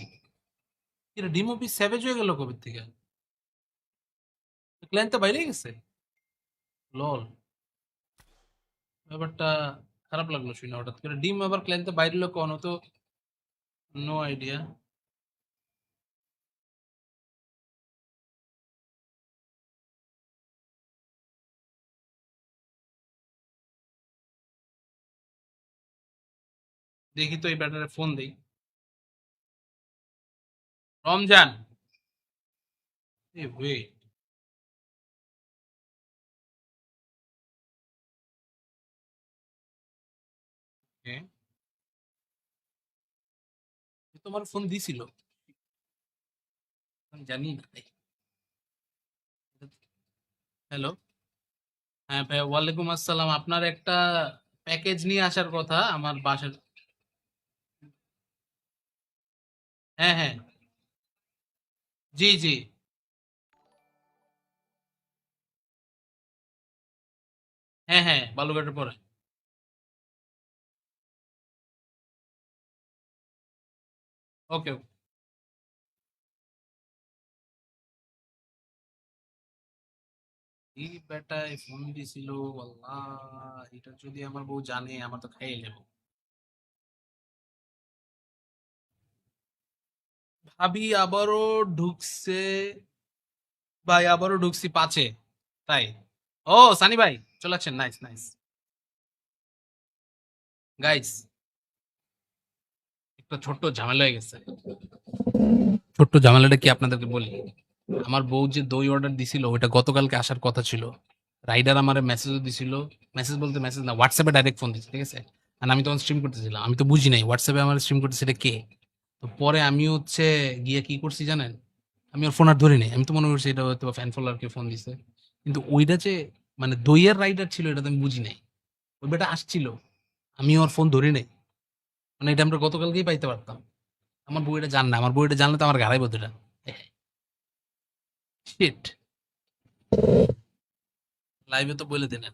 এটা ডিমোপি স্যাভেজ হয়ে গেল কবে থেকে? ক্ল্যান তো বাইরে গেছে। লল, ব্যাপারটা খারাপ লাগলো শুনে হঠাৎ করে। ডিম আবার ক্ল্যান তো বাইরে লোক কোনো তো, নো আইডিয়া। দেখি তো এই ব্যাটারে ফোন দেই। রমজান, এ ওয়েট, তোমার ফোন দিছিল? আমি জানি না। হ্যালো, হ্যাঁ ভাই, ওয়ালাইকুম আসসালাম। আপনার একটা প্যাকেজ নিয়ে আসার কথা আমার বাসার। হ্যাঁ হ্যাঁ, জি জি, হ্যাঁ হ্যাঁ, বালুঘাটের পরে। ওকে। এই বেটায় ফোন দিছিল, আল্লাহ, এটা যদি আমার বউ জানে আমার তো খাইয়ে নেব। ভাবি আবারও ঢুকছে, ভাই আবারও ঢুকছি 5-এ, তাই? ও সানি ভাই চলে আসছেন, নাইস নাইস। গাইস একটা ছোট্ট ঝামেলা হয়ে গেছে। ছোট্ট ঝামেলাটা কি আপনাদেরকে বলি। আমার বউ যে দই অর্ডার দিছিল ওইটা গতকালকে আসার কথা ছিল। রাইডার আমারে মেসেজও দিছিল। মেসেজ বলতে মেসেজ না, হোয়াটসঅ্যাপে ডাইরেক্ট ফোন দিছে, ঠিক আছে? আর আমি তখন স্ট্রিম করতেছিলাম, আমি তো বুঝি নাই হোয়াটসঅ্যাপে আমার স্ট্রিম করতেছে এটা কে। তো পরে আমি হচ্ছে গিয়ে কি করছি জানেন, আমি ওর ফোন আর ধরি নাই, আমি তো মনে করছি এটা হয়তো ফ্যান ফলোয়ারকে ফোন দিছে। কিন্তু ওইটা যে মানে দইয়ের রাইডার ছিল এটা তো আমি বুঝি নাই। ওই বেটা আসছিল, আমি ওর ফোন ধরি নাই। মানে এটা আমরা গতকালকেই পাইতে পারতাম। আমার বউ এটা জান না, আমার বউ এটা জানলে তো আমার ঘাড়াই বদুটা। শিট। লাইভে তো বলে দিলেন।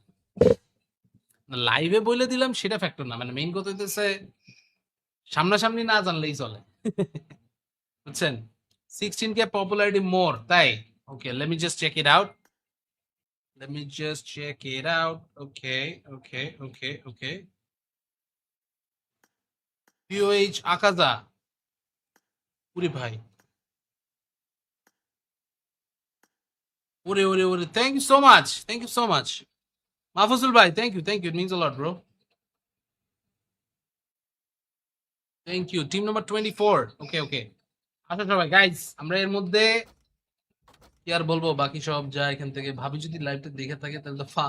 লাইভে বলে দিলাম সেটা ফ্যাক্টর না, মানে মেইন কথা হইতেছে সামনাসামনি না জানলেই চলে। বুঝছেন? 16K পপুলারিটি মোর, তাই? Okay, let me just check it out. Let me just check it out. Okay, okay, okay, okay. POH Akaza. ওরে ভাই, ওরে ওরে ওরে, thank you so much, thank you so much. Mahfuzul ভাই, thank you, it means a lot bro. Thank you. Team number 24। Okay okay, আসো সবাই guys, আমরা এর মধ্যে কি আর বলবো, বাকি সব যা এখান থেকে। ভাবি যদি লাইভটা দেখে থাকে তাহলে তো ফা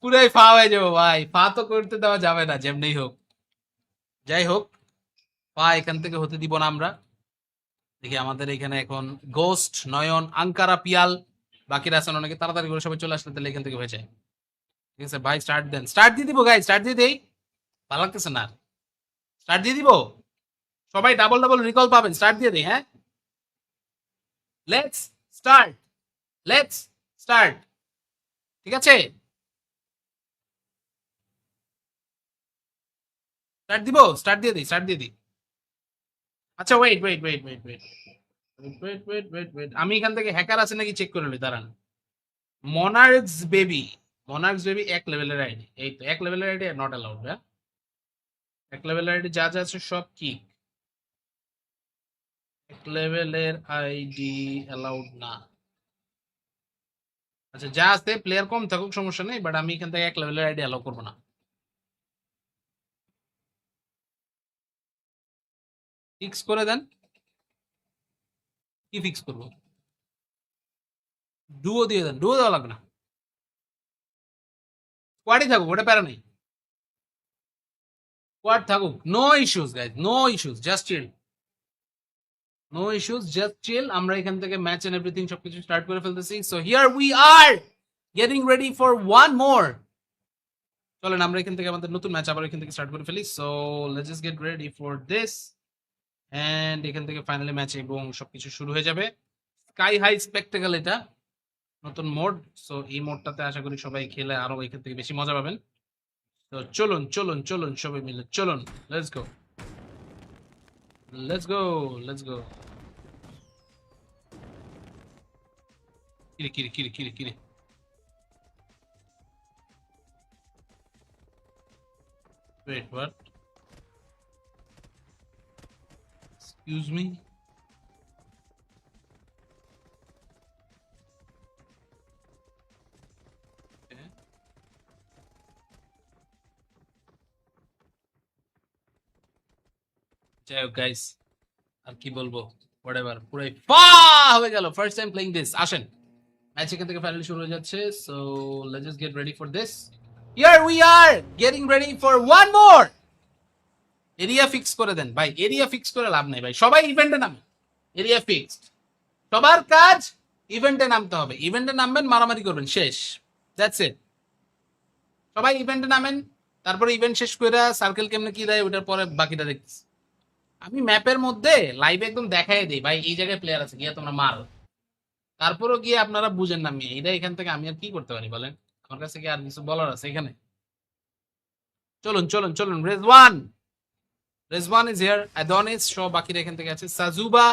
পুরাই ফা হয়ে যাবো ভাই, ফা তো করতে দেওয়া যাবে না যেমনি হোক। যাই হোক, ফা এখান থেকে হতে দিব না আমরা। দেখি আমাদের এখানে এখন গোস্ট, নয়ন, আঙ্কারা, পিয়াল, বাকিরা আছেন অনেকে, তাড়াতাড়ি করে সবাই চলে আসলে তাহলে এখান থেকে হয়ে যায়। ঠিক আছে ভাই, স্টার্ট দেন, স্টার্ট দিয়ে দিব গাই, স্টার্ট দিয়ে দেই। ভালো লাগতেছে না, স্টার্ট দিয়ে দিব। সবাই ডাবল ডাবল রিকল পাবেন, স্টার্ট দিয়ে দেই, হ্যাঁ? Let's start, let's start. ঠিক আছে, স্টার্ট দিব, স্টার্ট দিয়ে দিই, স্টার্ট দিয়ে দিই। আচ্ছা wait wait wait wait wait wait wait wait wait, আমি এখান থেকে হ্যাকার আছে নাকি চেক করে নিই, দাঁড়ান। মনার্কস বেবি, মনার্কস বেবি এক লেভেলের আইডি, এই তো এক লেভেলের আইডি নট অ্যালাউড। হ্যাঁ, এক লেভেলের আইডি যা যা আছে সব কি এক লেভেলের আইডি অ্যালাউড না। আচ্ছা যা আছে প্লেয়ার কম থাকুক সমস্যা নেই, বাট আমি এখান থেকে এক লেভেলের আইডি অ্যালাউ করবো না। ফিক্স করে দেন। কি ফিক্স করবো? ডুও দিয়ে দেন, ডুও দেওয়া লাগবে না, স্কোয়াডই থাকুক, ওটা প্যারা নেই। স্কোয়াড থাকুক, no issues guys, no issues, just chill. No issues, just chill. আমরা এখান থেকে ম্যাচ এন্ড এভরিথিং সবকিছু স্টার্ট করে ফেলতেছি। So here we are getting ready for one more. চলেন আমরা এখান থেকে আমাদের নতুন ম্যাচ আবার এখান থেকে স্টার্ট করে ফেলি। So let's just get ready for this, and এখান থেকে ফাইনালি ম্যাচ এবং সবকিছু শুরু হয়ে যাবে। স্কাই হাই স্পেকটেকল এটা নতুন মোড। সো এই মোডটাতে আশা করি সবাই খেলে আরো এখান থেকে বেশি মজা পাবেন। তো চলুন চলুন চলুন সবাই মিলে চলুন, let's go, let's go, let's go. কিরে কিরে কিরে কিরে কিরে, ওয়েট হোয়াট, এক্সকিউজ মি। যাই হোক গাইস, আর কি বলবো, হোয়াটএভার, পুরাই ফা হয়ে গেল। First time playing this. আসেন, ম্যাচ এখান থেকে ফাইনালি শুরু হয়ে যাচ্ছে। So let's just get ready for this. Here we are getting ready for one more. Area fix করে দেন ভাই, এরিয়া ফিক্স করে লাভ নেই ভাই, সবাই ইভেন্টে নামে। এরিয়া ফিক্সড, সবার কাজ ইভেন্টে নামতে হবে। ইভেন্টে নামবেন, মারামারি করবেন, শেষ, দ্যাটস ইট। সবাই ইভেন্টে নামেন, তারপরে ইভেন্ট শেষ করে সার্কেল কেমনে কি দেয় ওটার পরে বাকিটা দেখছি। আমি ম্যাপের মধ্যে লাইভে একদম দেখাই দিই ভাই, এই জায়গায় প্লেয়ার আছে, গিয়ে তোমরা মারো। তারপরও গিয়ে আপনারা বুঝেন না, আমি এটা এখান থেকে আমি আর কি করতে পারি বলেন? আমার কাছে কি আর কিছু বলার আছে এখানে? চলুন চলুন চলুন, রেজওয়ান, রেজওয়ান ইজ হিয়ার, অ্যাডনিস সহ বাকিরা এখান থেকে আছে, সাজুবা,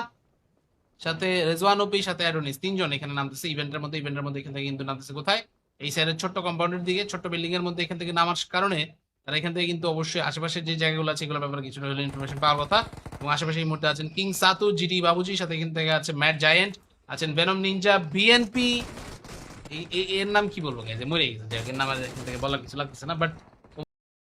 সাথে রেজওয়ান ওপি, সাথে অ্যাডোনিস, তিনজন এখানে নামতেছে ইভেন্টের মধ্যে। এখান থেকে কিন্তু নামতেছে কোথায়? এই সাইডের ছোট্ট কম্পাউন্ডের দিকে, ছোট্ট বিল্ডিং এর মধ্যে এখান থেকে নামার কারণে তারা এখান থেকে কিন্তু অবশ্যই আশেপাশের যে জায়গাগুলো আছে এগুলোর ব্যাপারে কিছুটা হলে ইনফরমেশন পাওয়ার কথা। এবং আশেপাশে এই মুহূর্তে আছেন কিং সাতু, জিটি বাবুজি, সাথে এখান থেকে আছে ম্যাট জায়েন্ট, আছেন ভেনম নিনজা, বিএনপি। এর নাম কি বলবো, যে মরে গেছে, এর নাম আর এখান থেকে বলার কিছু লাগতেছে না, বাট